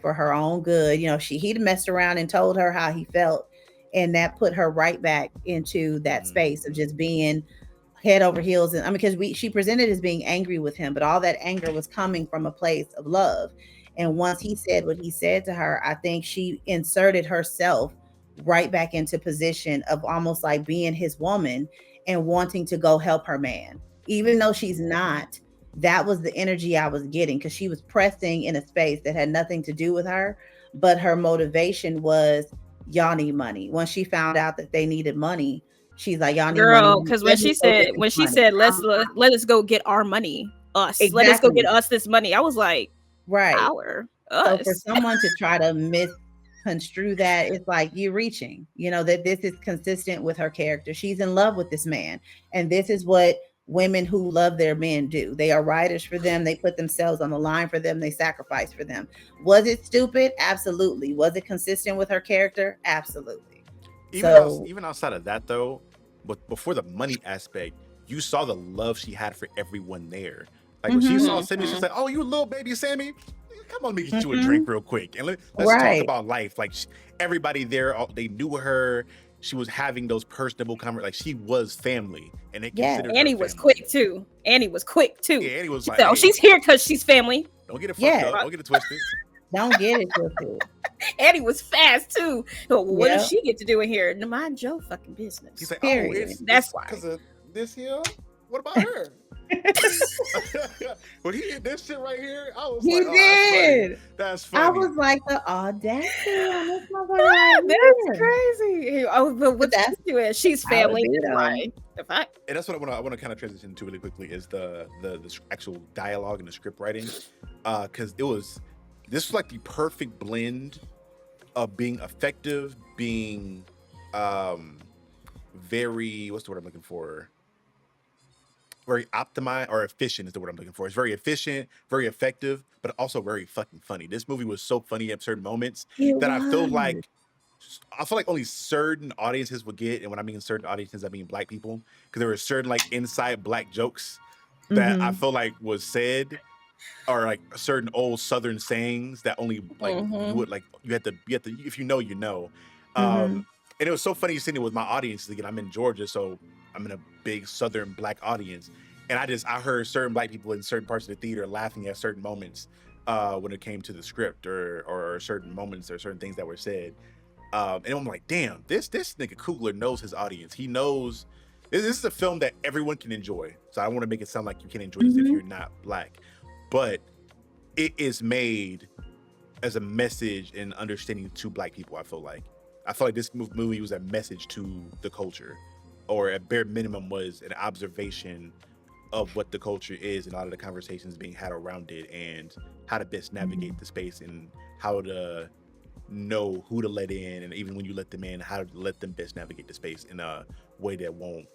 for her own good, he'd messed around and told her how he felt. And that put her right back into that space of just being head over heels. And because she presented as being angry with him, but all that anger was coming from a place of love. And once he said what he said to her, I think she inserted herself right back into position of almost like being his woman and wanting to go help her man, even though she's not. That was the energy I was getting, because she was pressing in a space that had nothing to do with her, but her motivation was, y'all need money. Once she found out that they needed money, she's like, y'all need money. Because when she said let us go get our money, let us go get us this money, I was like, right, us. So for someone to try to misconstrue that, it's like you're reaching, that this is consistent with her character. She's in love with this man, and this is what women who love their men do. They are riders for them. They put themselves on the line for them. They sacrifice for them. Was it stupid? Absolutely. Was it consistent with her character? Absolutely. Even outside of that though, but before the money aspect, you saw the love she had for everyone there. Like when she saw Sammy, she's like, "Oh, you little baby Sammy, come on, let me get you a drink real quick, and let's talk Right. about life." Like everybody there, they knew her. She was having those personable conversations. Like she was family, and they Yeah. considered Annie her was family. quick too. Annie was quick too. Yeah, Annie was She like, said, "Oh, "Hey, she's here because she's family." don't get it fucked Yeah. up. Don't get it twisted." Don't get it twisted. Annie was fast too. So what does Yep. she get to do in here? No, mind your fucking business. He's like, Period. "Oh, That's why. because of this here. What about her?" When he did this shit right here, I was He like, "Oh, did. that's funny." I was like, the audacity on this motherfucker right That's here. crazy. Oh, but what's that's- she doing? She's I would family. do That's that. why. The fuck? And that's what I want to kind of transition to really quickly is the actual dialogue and the script writing, because this was like the perfect blend of being effective, being very, what's the word I'm looking for? Very optimized or efficient is the word I'm looking for. It's very efficient, very effective, but also very fucking funny. This movie was so funny at certain moments that I feel like only certain audiences would get. And when I mean certain audiences, I mean Black people, because there were certain like inside Black jokes that I feel like was said, or like certain old Southern sayings that only like you would like you had to if you know, you know. And it was so funny sitting with my audience. Again, I'm in Georgia, so I'm in a big Southern Black audience, and I heard certain Black people in certain parts of the theater laughing at certain moments when it came to the script or certain moments or certain things that were said. And I'm like, damn, this nigga Coogler knows his audience. He knows this is a film that everyone can enjoy. So I don't want to make it sound like you can enjoy this if you're not Black, but it is made as a message and understanding to Black people. I feel like this movie was a message to the culture, or at bare minimum was an observation of what the culture is and a lot of the conversations being had around it, and how to best navigate the space, and how to know who to let in, and even when you let them in, how to let them best navigate the space in a way that won't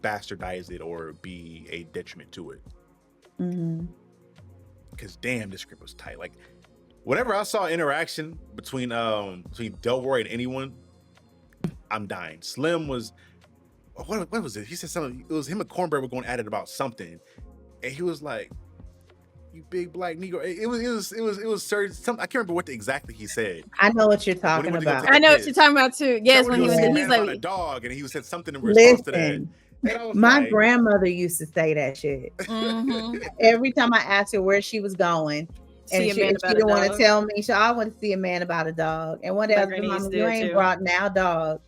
bastardize it or be a detriment to it. Because damn, this script was tight. Like whenever I saw interaction between Delroy and anyone, I'm dying. Slim was what was it? He said something. It was him and Cornbread were going at it about something, and he was like, "You big Black Negro." It was certain something. I can't remember what exactly he said. I know what you're talking about. I know what you're talking about too. Yes, when he was he's like about a dog, and he said something in response to that. And I was my like, grandmother used to say that shit. Every time I asked her where she was going, and she didn't want to tell me, I want to see a man about a dog. And one day I was like, Mama, you ain't brought now dog.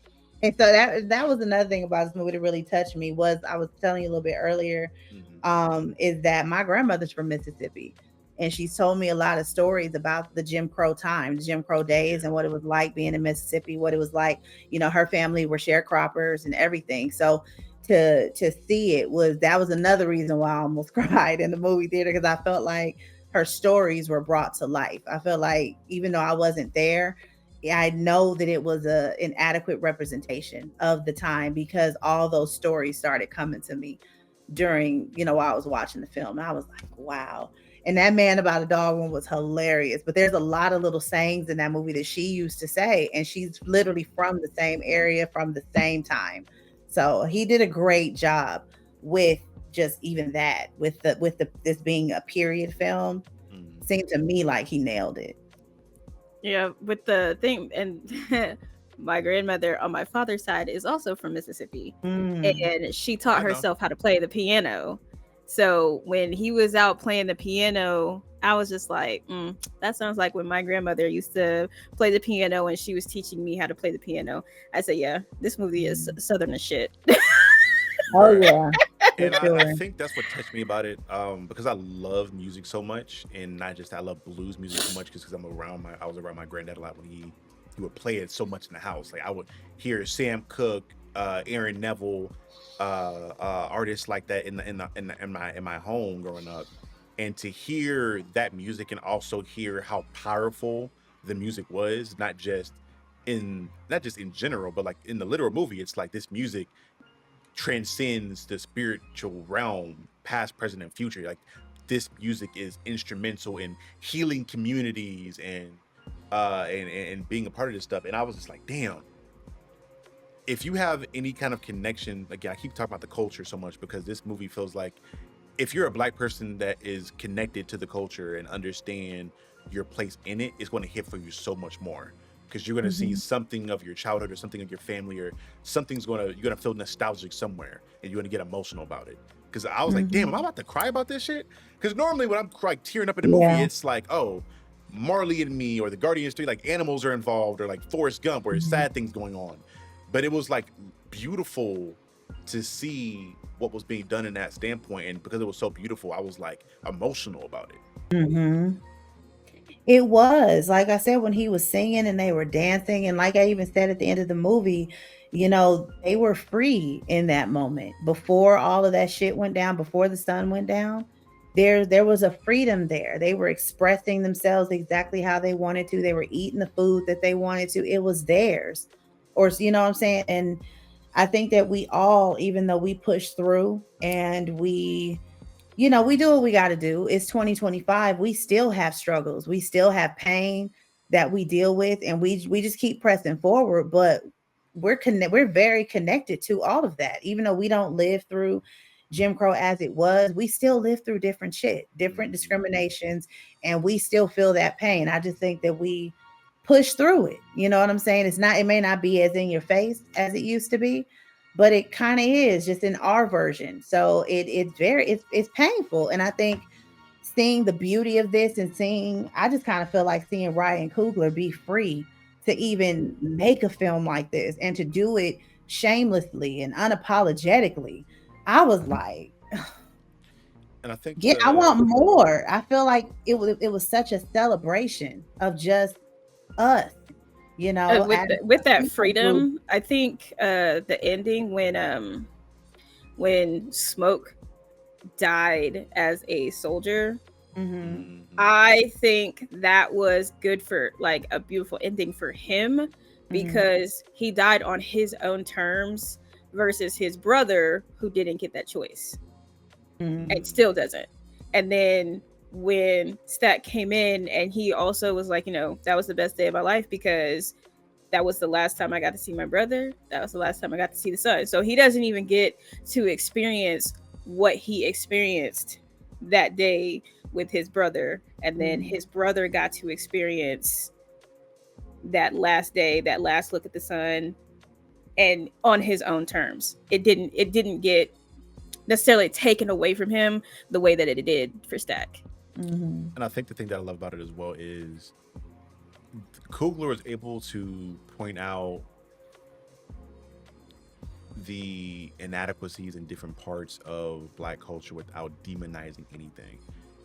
And so that was another thing about this movie that really touched me. Was I was telling you a little bit earlier, is that my grandmother's from Mississippi, and she's told me a lot of stories about the Jim Crow time, the Jim Crow days, and what it was like being in Mississippi, what it was like, her family were sharecroppers and everything. So to see that was another reason why I almost cried in the movie theater, because I felt like her stories were brought to life. I felt like even though I wasn't there, I know that it was an adequate representation of the time, because all those stories started coming to me during, while I was watching the film. And I was like, wow. And that man about a dog one was hilarious. But there's a lot of little sayings in that movie that she used to say, and she's literally from the same area, from the same time. So he did a great job with just even that, with this being a period film. Seemed to me like he nailed it. Yeah, with the thing, and my grandmother on my father's side is also from Mississippi, and she taught herself how to play the piano. So when he was out playing the piano, I was just like, that sounds like when my grandmother used to play the piano and she was teaching me how to play the piano. I said, yeah, this movie is Southern as shit. Oh yeah. And I think that's what touched me about it, because I love music so much, and not just I love blues music so much because I was around my granddad a lot when he would play it so much in the house. Like I would hear Sam Cooke, Aaron Neville, artists like that in my home growing up, and to hear that music and also hear how powerful the music was, not just in general, but like in the literal movie. It's like this music transcends the spiritual realm, past, present, and future. Like this music is instrumental in healing communities and being a part of this stuff. And I was just like, damn, if you have any kind of connection, again, I keep talking about the culture so much because this movie feels like if you're a black person that is connected to the culture and understand your place in it, it's going to hit for you so much more because you're going to see Mhm. something of your childhood or something of your family or something's going to you're going to feel nostalgic somewhere and you're going to get emotional about it. Because I was like, damn, am I Mhm. about to cry about this shit? Because normally when I'm like tearing up in a movie, Yeah. it's like, oh, Marley and Me or the Guardians 3, like animals are involved or like Forrest Gump where it's Mhm. sad things going on. But it was like beautiful to see what was being done in that standpoint, and because it was so beautiful, I was like emotional about it. Mhm. It was. Like I said, when he was singing and they were dancing, and like I even said at the end of the movie, they were free in that moment. Before all of that shit went down, before the sun went down, there was a freedom there. They were expressing themselves exactly how they wanted to. They were eating the food that they wanted to. It was theirs. Or you know what I'm saying? And I think that we all, even though we push through and we do what we got to do. It's 2025. We still have struggles. We still have pain that we deal with, and we just keep pressing forward. But we're very connected to all of that. Even though we don't live through Jim Crow as it was, we still live through different shit, different Mhm. discriminations, and we still feel that pain. I just think that we push through it. You know what I'm saying? It may not be as in your face as it used to be, but it kind of is just in our version. So it's painful. And I think seeing the beauty of this and seeing, I just kind of feel like seeing Ryan Coogler be free to even make a film like this and to do it shamelessly and unapologetically. I was like, And I think yeah, I the want more. I feel like it was such a celebration of just us, With as with a that people group. freedom, I think the ending when Smoke died as a soldier, Mhm. Mhm. I think that was good for like a beautiful ending for him Mhm. because he died on his own terms versus his brother who didn't get that choice and Mhm. still doesn't. And then when Stat came in and he also was like, that was the best day of my life because that was the last time I got to see my brother. That was the last time I got to see the sun. So he doesn't even get to experience what he experienced that day with his brother. And then Mhm. his brother got to experience that last day, that last look at the sun, and on his own terms. It didn't get necessarily taken away from him the way that it did for Stack. Mhm. And I think the thing that I love about it as well is Coogler is able to point out the inadequacies in different parts of black culture without demonizing anything.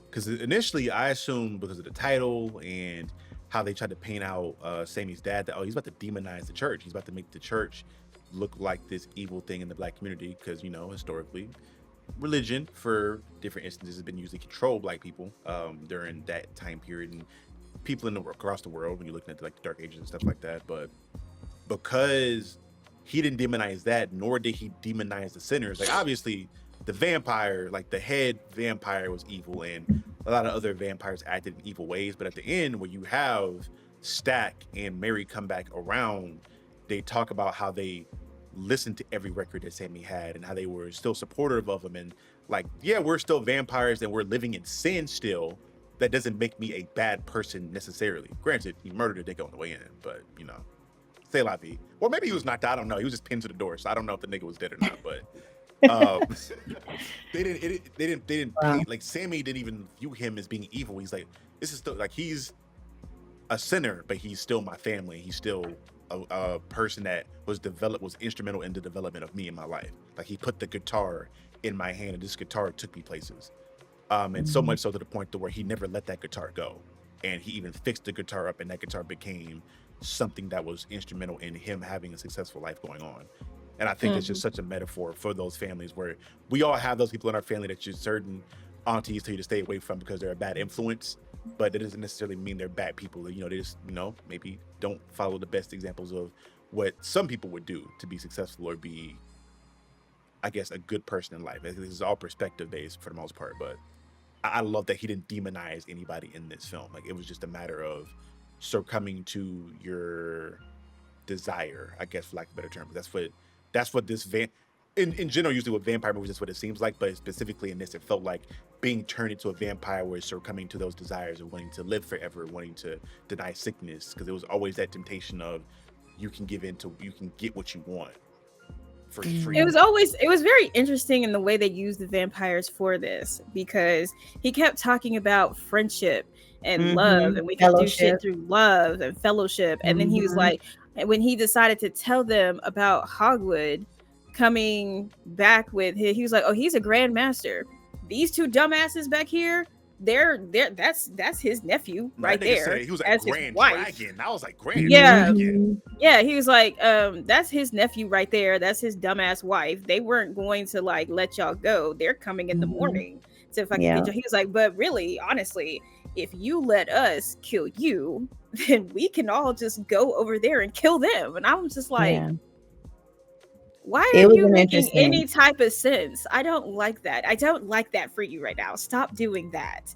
Because initially I assumed because of the title and how they tried to paint out Sammy's dad that, oh, he's about to demonize the church. He's about to make the church look like this evil thing in the black community because, historically, religion for different instances has been used to control black people during that time period and people across the world when you're looking at like the dark ages and stuff like that. But because he didn't demonize that, nor did he demonize the sinners. Like obviously, the vampire, like the head vampire, was evil, and a lot of other vampires acted in evil ways. But at the end, where you have Stack and Mary come back around, they talk about how they listened to every record that Sammy had and how they were still supportive of him. And like, yeah, we're still vampires and we're living in sin still. That doesn't make me a bad person necessarily. Granted, he murdered a nigga on the way in, but say la vie. Or maybe he was knocked out. I don't know. He was just pinned to the door, so I don't know if the nigga was dead or not. But um, they didn't Wow. paint like Sammy didn't even view him as being evil. He's like, this is still like he's a sinner, but he's still my family. He's still a person that was instrumental in the development of me in my life. Like he put the guitar in my hand, and this guitar took me places. And so Mhm. much so to the point to where he never let that guitar go, and he even fixed the guitar up, and that guitar became something that was instrumental in him having a successful life going on. And I think it's Mm-hmm. just such a metaphor for those families where we all have those people in our family that you certain aunties tell you to stay away from because they're a bad influence, but it doesn't necessarily mean they're bad people. They just maybe don't follow the best examples of what some people would do to be successful or be, I guess, a good person in life. This is all perspective based for the most part, but I love that he didn't demonize anybody in this film. Like it was just a matter of succumbing to your desire, I guess, for lack of a better term. That's what this in general, usually with vampire movies, that's what it seems like. But specifically in this, it felt like being turned into a vampire was sort of coming to those desires of wanting to live forever, wanting to deny sickness, because it was always that temptation of you can get what you want for free. It was very interesting in the way they used the vampires for this, because he kept talking about friendship and love, and we can do shit through love and fellowship. And then he was like, when he decided to tell them about Hogwood coming back with he was like, oh, he's a grandmaster. These two dumbasses back here, that's his nephew right there. He was like Grand Dragon. I was like, Grand Dragon. Yeah, he was like, that's his nephew right there. That's his dumbass wife. They weren't going to like let y'all go. They're coming in the morning to fucking get you. He was like, but really, honestly, if you let us kill you, then we can all just go over there and kill them. And I was just like, why are you making any type of sense? I don't like that. I don't like that for you right now. Stop doing that.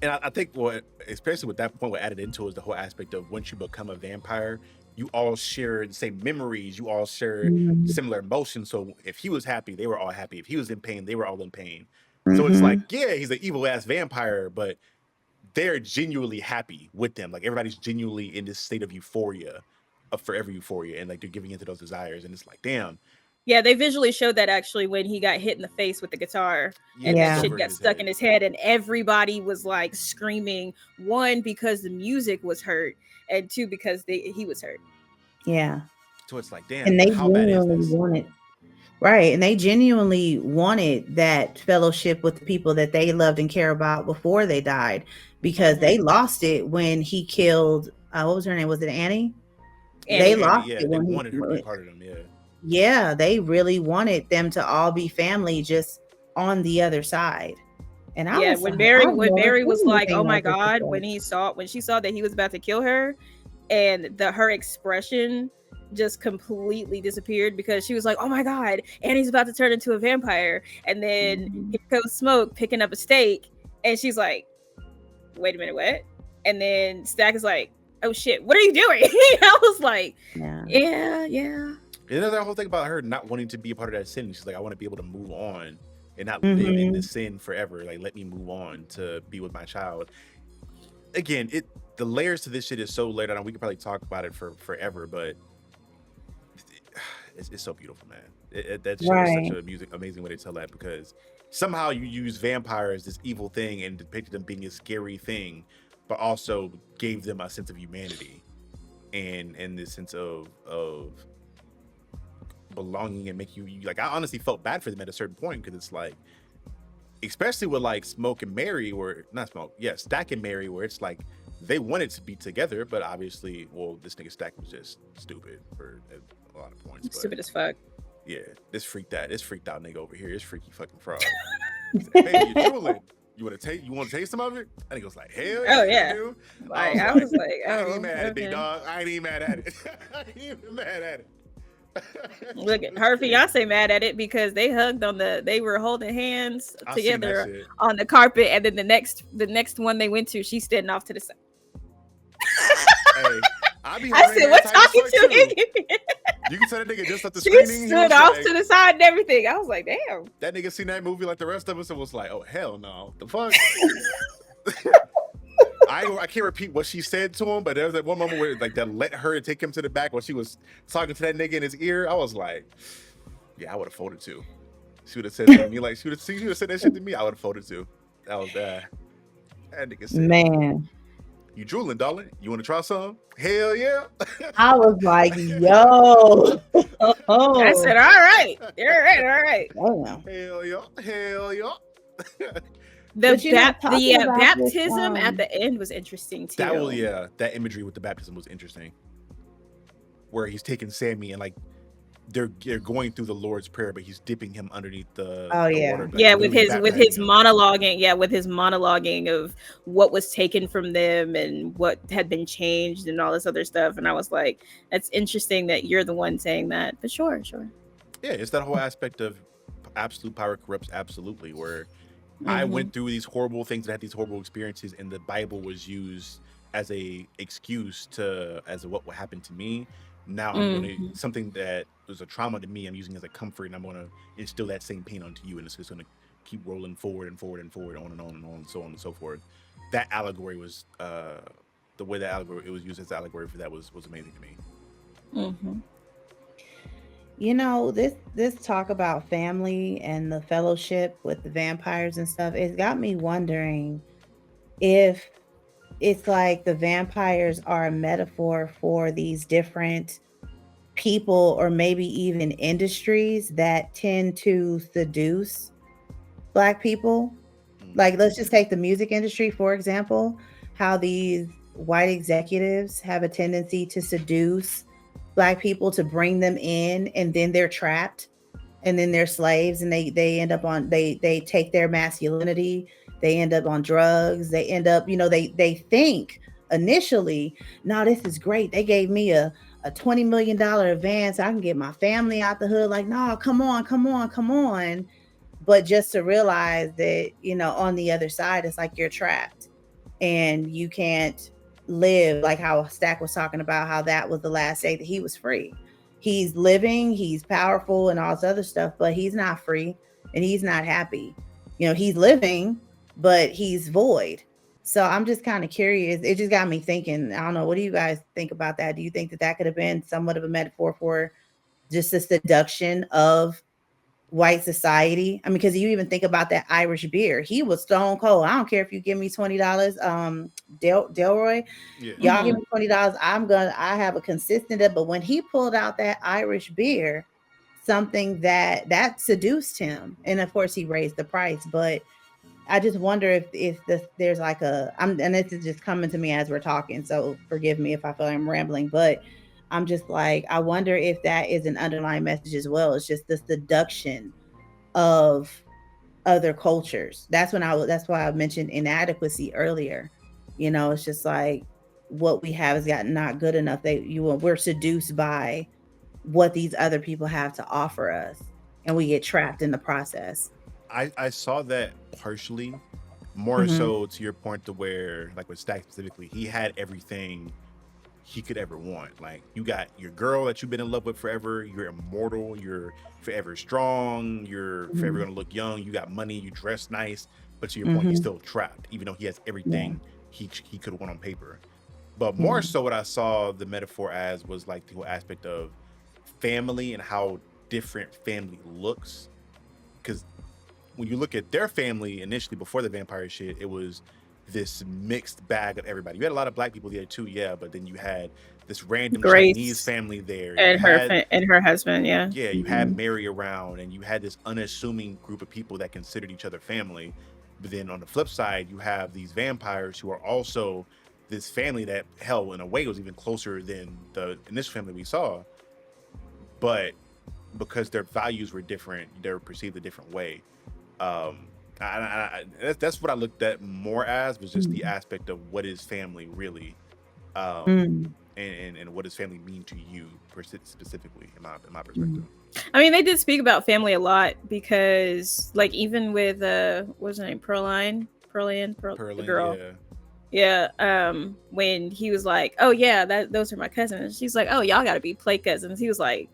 And I think what, especially with that point, what added into is the whole aspect of once you become a vampire, you all share the same memories. You all share similar emotions. So if he was happy, they were all happy. If he was in pain, they were all in pain. So it's like, yeah, he's an evil ass vampire, but they're genuinely happy with them. Like everybody's genuinely in this state of euphoria, of forever euphoria, and like they're giving into those desires. And it's like, damn. Yeah, they visually showed that actually when he got hit in the face with the guitar and that shit got stuck in his head, and everybody was like screaming, one, because the music was hurt, and two, because he was hurt. Yeah. So it's like, damn, and they genuinely wanted, right? And they genuinely wanted that fellowship with the people that they loved and care about before they died, because they lost it when he killed. What was her name? Was it Annie? They lost it when they wanted her to be part of them. Yeah, they really wanted them to all be family, just on the other side. And when Mary was like, "Oh my God," when she saw that he was about to kill her, and her expression just completely disappeared, because she was like, "Oh my God, Annie's about to turn into a vampire," and then here goes Smoke picking up a steak, and she's like, "Wait a minute, what?" And then Stack is like, "Oh shit, what are you doing?" I was like, yeah. You know, that whole thing about her not wanting to be a part of that sin. She's like, I want to be able to move on and not live in this sin forever. Like, let me move on to be with my child. Again, the layers to this shit is so layered on. We could probably talk about it for forever, but it's so beautiful, man. That shit is such an amazing way to tell that, because somehow you use vampires, this evil thing, and depicted them being a scary thing, but also gave them a sense of humanity and this sense of belonging, and make you like, I honestly felt bad for them at a certain point, because it's like, especially with like Smoke and Mary, Stack and Mary, where it's like they wanted to be together, but obviously, this nigga Stack was just stupid for a lot of points. Stupid as fuck. Yeah, this freaked out nigga over here, this freaky fucking fraud. Hey, you're drooling. You want to taste some of it? I think it was like, hell yeah. Oh yeah. Dude. I was like, I ain't even mad at it, big dog. I ain't even mad at it. I ain't even mad at it. Look at her fiance mad at it, because they were holding hands together on the carpet, and then the next one they went to, she's standing off to the side. Hey, I said, "What's talking to him?" You can tell that nigga just at the screening. She stood off to the side and everything. I was like, damn. That nigga seen that movie like the rest of us and was like, oh hell no, the fuck. I can't repeat what she said to him, but there was that one moment where like that let her take him to the back while she was talking to that nigga in his ear. I was like, yeah, I would have folded too. She would have said to me, like she would have said that shit to me. I would have folded too. That was that nigga said, man, you drooling, darling? You want to try some? Hell yeah. I was like, yo. I said, all right. All right. Oh, hell yeah. The baptism at the end was interesting too. That imagery with the baptism was interesting. Where he's taking Sammy and like they're going through the Lord's Prayer, but he's dipping him underneath the water. With his monologuing of what was taken from them and what had been changed and all this other stuff. And I was like, that's interesting that you're the one saying that. But sure. Yeah, it's that whole aspect of absolute power corrupts absolutely, where I went through these horrible things and had these horrible experiences, and the Bible was used as a excuse as what happened to me. Now I'm going to Mhm. something that was a trauma to me. I'm using as a comfort, and I'm going to instill that same pain onto you, and it's just going to keep rolling forward and forward and forward, on and on and on, and so on and so forth. That allegory was the way that allegory it was used as allegory for that was amazing to me. Mhm. You know, this talk about family and the fellowship with the vampires and stuff, it's got me wondering if it's like the vampires are a metaphor for these different people or maybe even industries that tend to seduce Black people. Mm. Like, let's just take the music industry, for example, how these white executives have a tendency to seduce Black people to bring them in, and then they're trapped, and then they're slaves, and they end up on they take their masculinity, they end up on drugs, they end up, they think initially, no, this is great. They gave me a $20 million advance. I can get my family out the hood. Like, no, come on, come on, come on. But just to realize that, on the other side, it's like you're trapped and you can't live like how Stack was talking about, how that was the last day that he was free. He's living, he's powerful and all this other stuff, but he's not free and he's not happy. He's living, but he's void. So I'm just kind of curious. It just got me thinking. I don't know. What do you guys think about that? Do you think that that could have been somewhat of a metaphor for just the seduction of white society? I mean, because you even think about that Irish beer, he was stone cold. I don't care if you give me $20. Delroy, Yeah. y'all give Mhm. me $20. I have a consistent. But when he pulled out that Irish beer, something that seduced him, and of course he raised the price. But I just wonder if there's like and this is just coming to me as we're talking, so forgive me if I feel like I'm rambling, but I'm just like, I wonder if that is an underlying message as well. It's just the seduction of other cultures. That's why I mentioned inadequacy earlier. It's just like what we have is gotten not good enough. We're seduced by what these other people have to offer us, and we get trapped in the process. I saw that partially, more Mhm. so to your point, to where like with Stack specifically, he had everything he could ever want. Like, you got your girl that you've been in love with forever, you're immortal, you're forever strong, you're forever Mhm. gonna look young, you got money, you dress nice, but to your point, he's Mhm. still trapped, even though he has Yeah. everything he could have won on paper. But more Yeah. so, what I saw the metaphor as was like the whole aspect of family and how different family looks. Because when you look at their family initially before the vampire shit, it was this mixed bag of everybody. You had a lot of Black people there too, yeah, but then you had this random Chinese Grace family there. You and had, her husband, yeah. yeah, you had Mhm. Mary around, and you had this unassuming group of people that considered each other family. But then on the flip side, you have these vampires who are also this family that, hell, in a way, was even closer than the initial family we saw. But because their values were different, they were perceived a different way. Um, that's what I looked at more as, was just the Mhm. aspect of what is family really, um, Mm. and what does family mean to you specifically, in my perspective. Mm. I mean, they did speak about family a lot because, like, even with what was her name, the Perlin, girl. yeah. Yeah, when he was like, "Oh yeah, those are my cousins," she's like, "Oh, y'all got to be play cousins." He was like,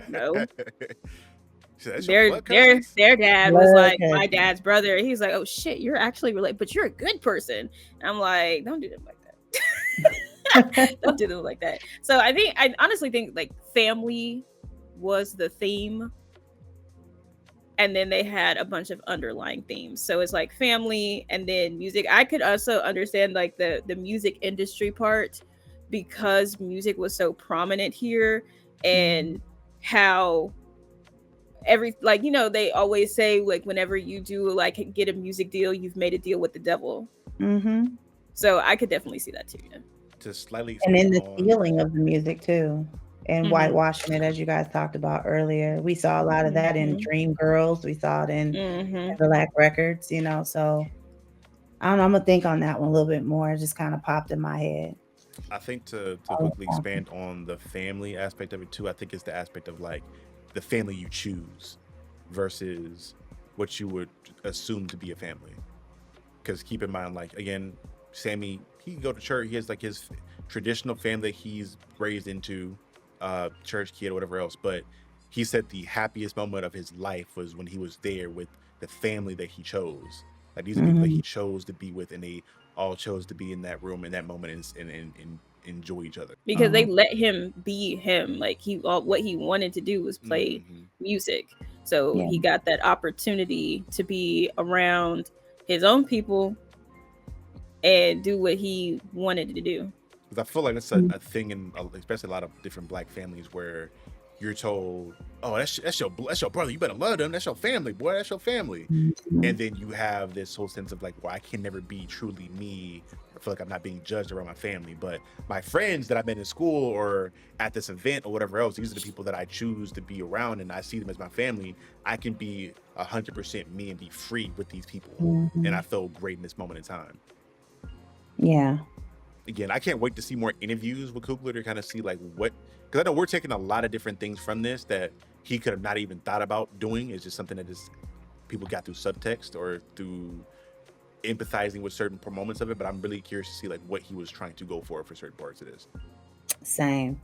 "No, So that's your blood cousins? their dad was Blood like my cousin. dad's brother." He's like, "Oh shit, you're actually related, but you're a good person." And I'm like, "Don't do them like that. Don't do them like that." So I honestly think like family was the theme, and then they had a bunch of underlying themes. So it's like family and then music. I could also understand like the music industry part because music was so prominent here, Mhm. and how every, like, they always say like whenever you do like get a music deal, you've made a deal with the devil. Mhm. So I could definitely see that too. Yeah. To slightly And expand in the on, stealing of the music too, and Mm-hmm. whitewashing it, as you guys talked about earlier. We saw a lot of that in Mm-hmm. Dreamgirls. We saw it in Mm-hmm. Cadillac Records, so I don't know, Imma think on that one a little bit more. It just kinda popped in my head. I think to quickly expand on the family aspect of it too, I think it's the aspect of like the family you choose versus what you would assume to be a family. Because keep in mind, like, again, Sammy, he can go to church. He has like his traditional family that he's raised into. church kid or whatever else, but he said the happiest moment of his life was when he was there with the family that he chose. Like these are people that he chose to be with, and they all chose to be in that room in that moment and enjoy each other. Because they let him be him. Like what he wanted to do was play music. So he got that opportunity to be around his own people and do what he wanted to do. Because I feel like that's a thing in especially a lot of different Black families where you're told, "Oh, that's your brother. You better love them. That's your family, boy. That's your family." And then you have this whole sense of like, "Well, I can never be truly me. I feel like I'm not being judged around my family, but my friends that I met in school or at this event or whatever else, these are the people that I choose to be around, and I see them as my family. I can be 100% me and be free with these people, and I feel great in this moment in time." Yeah. Again, I can't wait to see more interviews with Coogler to kind of see like what, because I know we're taking a lot of different things from this that he could have not even thought about doing. It's just something that is people got through subtext or through empathizing with certain moments of it. But I'm really curious to see like what he was trying to go for certain parts of this. Same.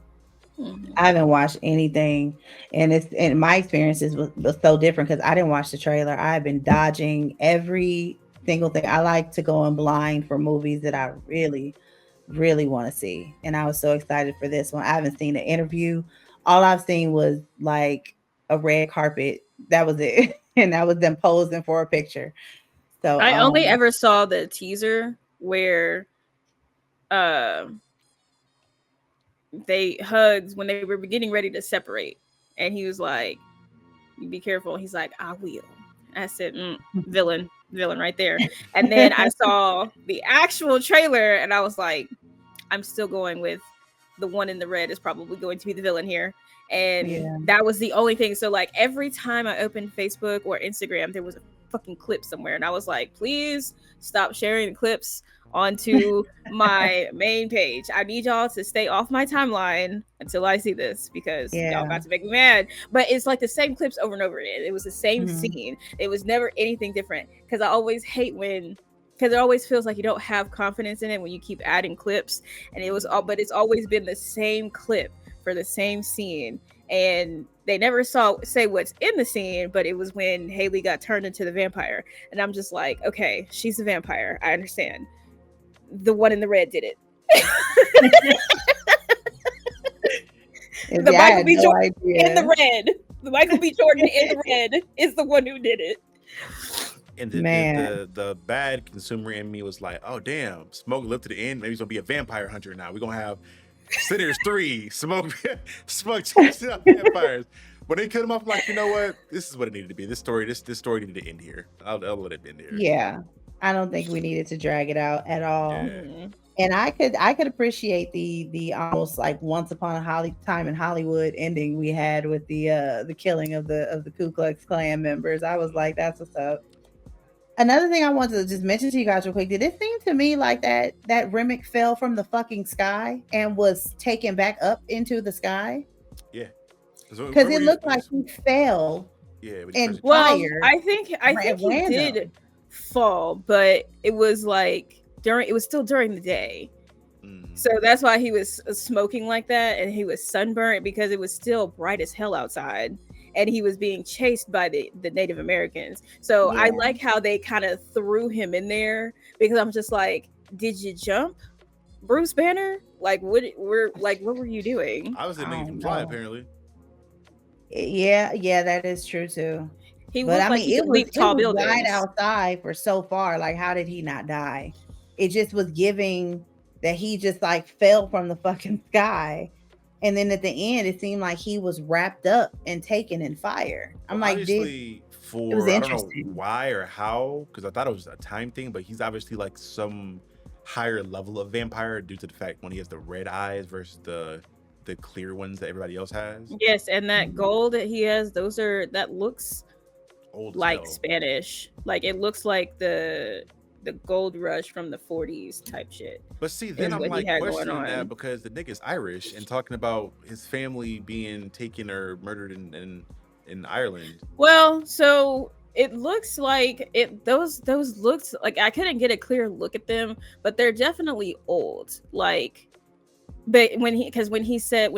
I haven't watched anything, and my experiences was so different because I didn't watch the trailer. I've been dodging every single thing. I like to go in blind for movies that I really want to see, and I was so excited for this one. I haven't seen an interview. All I've seen was like a red carpet. That was it, and that was them posing for a picture. So I only ever saw the teaser where they hugged when they were getting ready to separate, and he was like, "You be careful." He's like, "I will." I said, villain right there. And then I saw the actual trailer and I was like, I'm still going with the one in the red is probably going to be the villain here. And that was the only thing. So like every time I opened Facebook or Instagram, there was a fucking clip somewhere. And I was like, please stop sharing the clips onto my main page. I need y'all to stay off my timeline until I see this because y'all about to make me mad. But it's like the same clips over and over again. It was the same scene. It was never anything different because I always hate when, because it always feels like you don't have confidence in it when you keep adding clips. And it was all, but it's always been the same clip for the same scene. And they never say what's in the scene, but it was when Haley got turned into the vampire. And I'm just like, okay, she's a vampire. I understand. The one in the red did it. The Michael B. Jordan in the red. The Michael B. Jordan in the red is the one who did it. And the bad consumer in me was like, oh damn, Smoke lived to the end. Maybe he's gonna be a vampire hunter now. We're gonna have Sinners 3, Smoke chasing out vampires. When they cut him off, I'm like, you know what? This is what it needed to be. This story needed to end here. I'll let it end here. Yeah. I don't think we needed to drag it out at all. Yeah. And I could appreciate the almost like Once Upon a Time in Hollywood ending we had with the killing of the Ku Klux Klan members. I was like, that's what's up. Another thing I wanted to just mention to you guys real quick, did it seem to me like that Remick fell from the fucking sky and was taken back up into the sky? Yeah. Because it looked like he fell. Yeah. And well, I think he did fall, but it was like it was still during the day. So that's why he was smoking like that, and he was sunburnt because it was still bright as hell outside. And he was being chased by the Native Americans. So I like how they kind of threw him in there because I'm just like, did you jump, Bruce Banner? Like, what were you doing? I was making him fly, apparently. Yeah, that is true too. It was right outside for so far. Like, how did he not die? It just was giving that he just like fell from the fucking sky. And then at the end, it seemed like he was wrapped up and taken in fire. I'm like, obviously, it was interesting. I don't know why or how, because I thought it was a time thing, but he's obviously like some higher level of vampire due to the fact when he has the red eyes versus the clear ones that everybody else has. Yes, and that gold that he has, that looks old like Spanish. Like it looks like the gold rush from the 40s type shit. But see, then I'm like questioning that because the nigga's Irish and talking about his family being taken or murdered in Ireland. Well, so it looks like those looks like I couldn't get a clear look at them, but they're definitely old. Like but when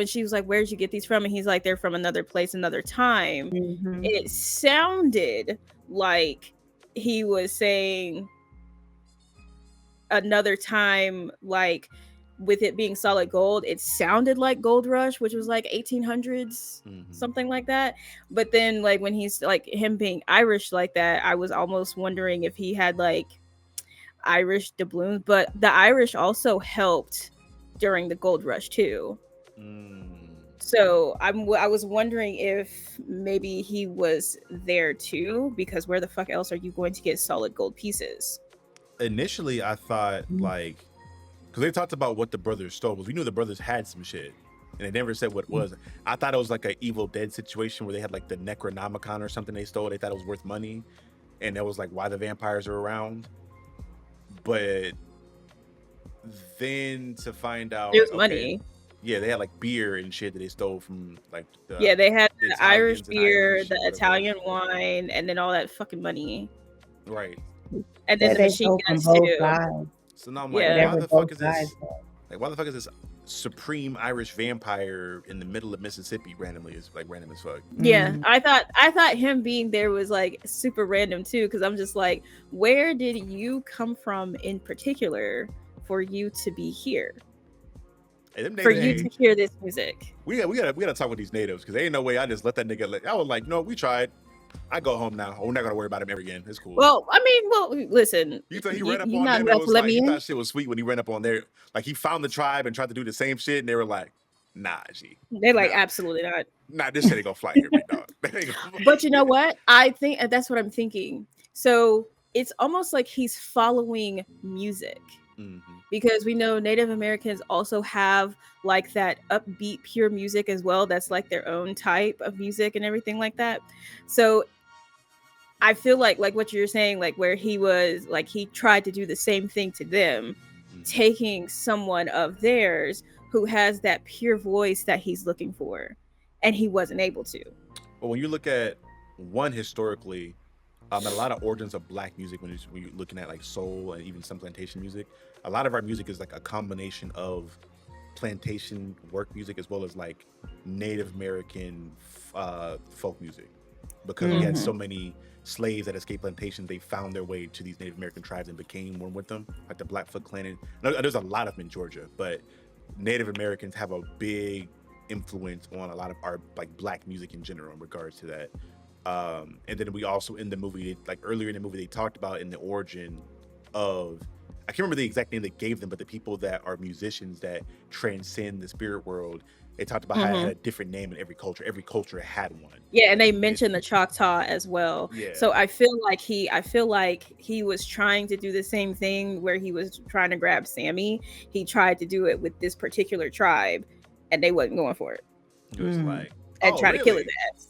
she was like, "Where'd you get these from?" and he's like, "They're from another place, another time." Mhm. It sounded like he was saying another time, like with it being solid gold, it sounded like Gold Rush, which was like 1800s, something like that. But then, like when he's like him being Irish like that, I was almost wondering if he had like Irish doubloons. But the Irish also helped during the Gold Rush too. So I was wondering if maybe he was there too, because where the fuck else are you going to get solid gold pieces? Initially, I thought like, because they talked about what the brothers stole, but we knew the brothers had some shit, and they never said what it was. I thought it was like an Evil Dead situation where they had like the Necronomicon or something they stole. They thought it was worth money, and that was like why the vampires are around. But then to find out, There's like, money. Yeah, they had like beer and shit that they stole from like yeah, they had the Irish Italians and beer, Irish the and whatever. Italian wine, and then all that fucking money. Right. And then That the they machine stole from guns both too. sides. So now I'm like, Yeah. why the Both fuck is this? sides. Like, why the fuck is this supreme Irish vampire in the middle of Mississippi randomly? Is like random as fuck. Yeah, Mhm. I thought him being there was like super random too, because I'm just like, where did you come from in particular for you to be here? Hey, them For natives, you to hear this music. we gotta talk with these natives because there ain't no way I just let that nigga. I was like, no, we tried. I go home now. We're not gonna worry about him ever again. It's cool. Well, I mean, listen. You thought he ran up on not them and about was to let like, me he in? thought shit was sweet when he ran up on there. Like he found the tribe and tried to do the same shit, and they were like, nah, G. They're like, nah. absolutely not. Nah, this shit ain't gonna fly here, big dog. That ain't gonna fly. But you know what? I think that's what I'm thinking. So it's almost like he's following music. Because we know Native Americans also have like that upbeat pure music as well, that's like their own type of music and everything like that. So I feel like what you're saying, like where he was like he tried to do the same thing to them, taking someone of theirs who has that pure voice that he's looking for, and he wasn't able to. But when you look at one historically, and a lot of origins of black music, when you're looking at like soul and even some plantation music, a lot of our music is like a combination of plantation work music as well as like Native American folk music, because we had so many slaves that escaped plantations. They found their way to these Native American tribes and became one with them, like the Blackfoot Clan. And there's a lot of them in Georgia, but Native Americans have a big influence on a lot of our like black music in general in regards to that. And then we also in the movie, like earlier in the movie, they talked about in the origin of, I can't remember the exact name they gave them, but the people that are musicians that transcend the spirit world, they talked about how it had a different name in every culture. Every culture had one. Yeah, and they mentioned the Choctaw as well. Yeah. So I feel like he was trying to do the same thing where he was trying to grab Sammy. He tried to do it with this particular tribe, and they wasn't going for it. It was like, and try to kill his ass.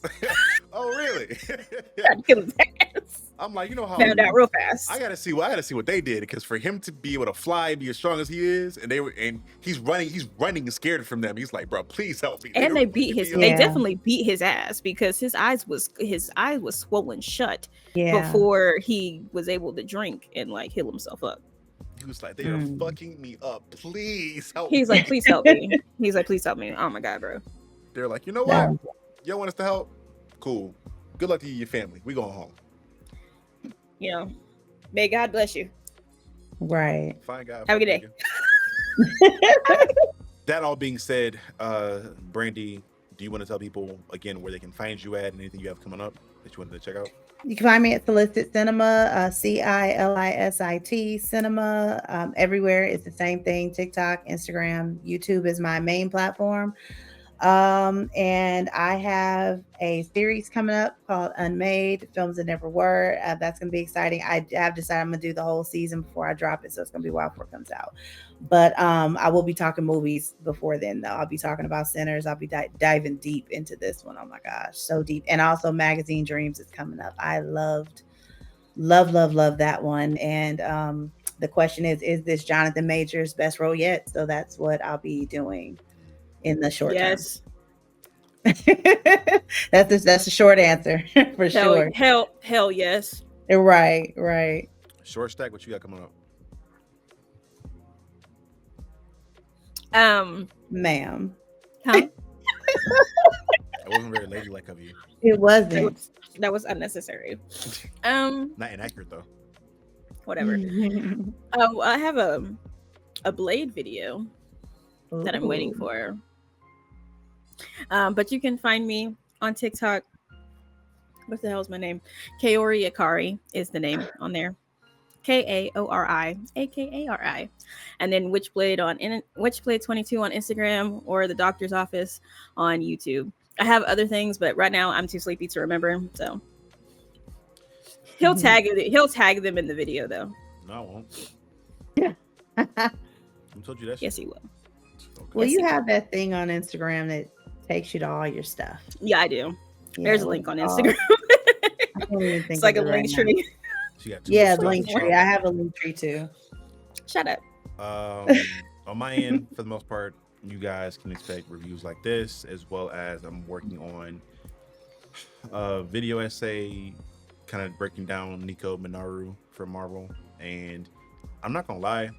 Oh, really? Try to kill his ass. I'm like, you know how found out real fast. I gotta see what they did, because for him to be able to fly and be as strong as he is, and he's running scared from them. He's like, bro, please help me. And they definitely beat his ass, because his eyes was swollen shut before he was able to drink and like heal himself up. He was like, they are fucking me up. Please help me. He's like, please help me. He's like, please help me. Oh my God, bro. They're like, you know what? Y'all want us to help? Cool. Good luck to you and your family. We going home. You know, may God bless you. Right. Fine, God. Have a good day. That all being said, Brandy, do you want to tell people again where they can find you at and anything you have coming up that you wanted to check out? You can find me at Solicit Cinema, CILISIT Cinema. Everywhere it's the same thing. TikTok, Instagram, YouTube is my main platform. And I have a series coming up called Unmade, Films That Never Were. That's going to be exciting. I have decided I'm going to do the whole season before I drop it, so it's going to be a while before it comes out. But I will be talking movies before then, though. I'll be talking about Sinners. I'll be diving deep into this one. Oh my gosh, so deep. And also Magazine Dreams is coming up. I love that one. And the question is this Jonathan Majors' best role yet? So that's what I'll be doing in the short term. That's a short answer for sure. Hell yes. Right. Short stack, what you got coming up? ma'am. Huh? That wasn't very ladylike of you. It That wasn't. was, that was unnecessary. Not inaccurate though. Whatever. I have a Blade video that I'm waiting Ooh. for. But you can find me on TikTok. What the hell is my name? Kaori Akari is the name on there. Kaori Akari, and then Witchblade 22 on Instagram, or the Doctor's Office on YouTube. I have other things, but right now I'm too sleepy to remember. So he'll tag them in the video though. No, I won't. Yeah. I told you that. Yes, he will. Okay. Well, Yes, you he have that thing on Instagram that takes you to all your stuff. Yeah, I do. There's a link on Instagram. I can't even think It's like a of it link right now. tree. She got too Yeah, much the stuff link to tree. follow. I have a link tree too. Shut up. On my end, for the most part, you guys can expect reviews like this, as well as I'm working on a video essay kind of breaking down Nico Minoru for Marvel. And I'm not gonna lie,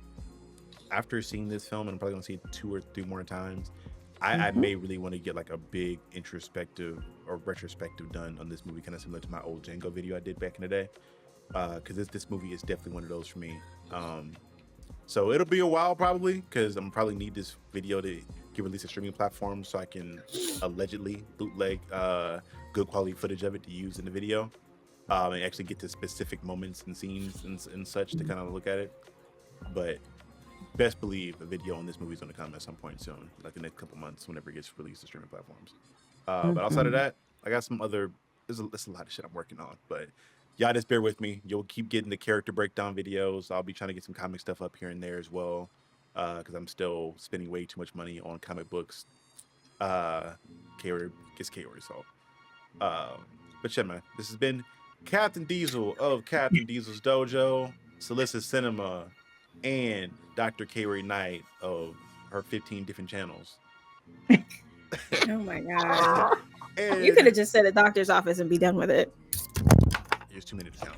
after seeing this film, and I'm probably gonna see it 2 or 3 more times, I may really want to get like a big introspective or retrospective done on this movie, kind of similar to my old Django video I did back in the day. Because this movie is definitely one of those for me. So it'll be a while probably, because I'm probably need this video to get released to streaming platforms so I can allegedly bootleg good quality footage of it to use in the video, and actually get to specific moments and scenes and such to kind of look at it. But best believe a video on this movie is going to come at some point soon, like the next couple months, whenever it gets released to streaming platforms. But outside of that, I got some other. There's a lot of shit I'm working on, but y'all just bear with me. You'll keep getting the character breakdown videos. I'll be trying to get some comic stuff up here and there as well, because I'm still spending way too much money on comic books. Kaori gets Kaori, so. But yeah, man, this has been Captain Diesel of Captain Diesel's Dojo, Solicit Cinema, and Dr. Kaori Knight of her 15 different channels. Oh my god. And You could have just said a doctor's office and be done with it. there's too many to count.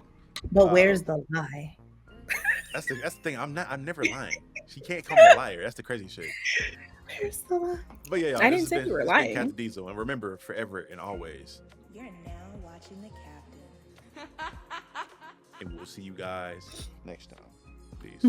But where's the lie? That's the thing. I'm never lying. She can't call me a liar. That's the crazy shit. Where's the lie? But yeah, I didn't say you were lying. Captain Diesel, and remember, forever and always. You're now watching the captain. And we'll see you guys next time. Peace.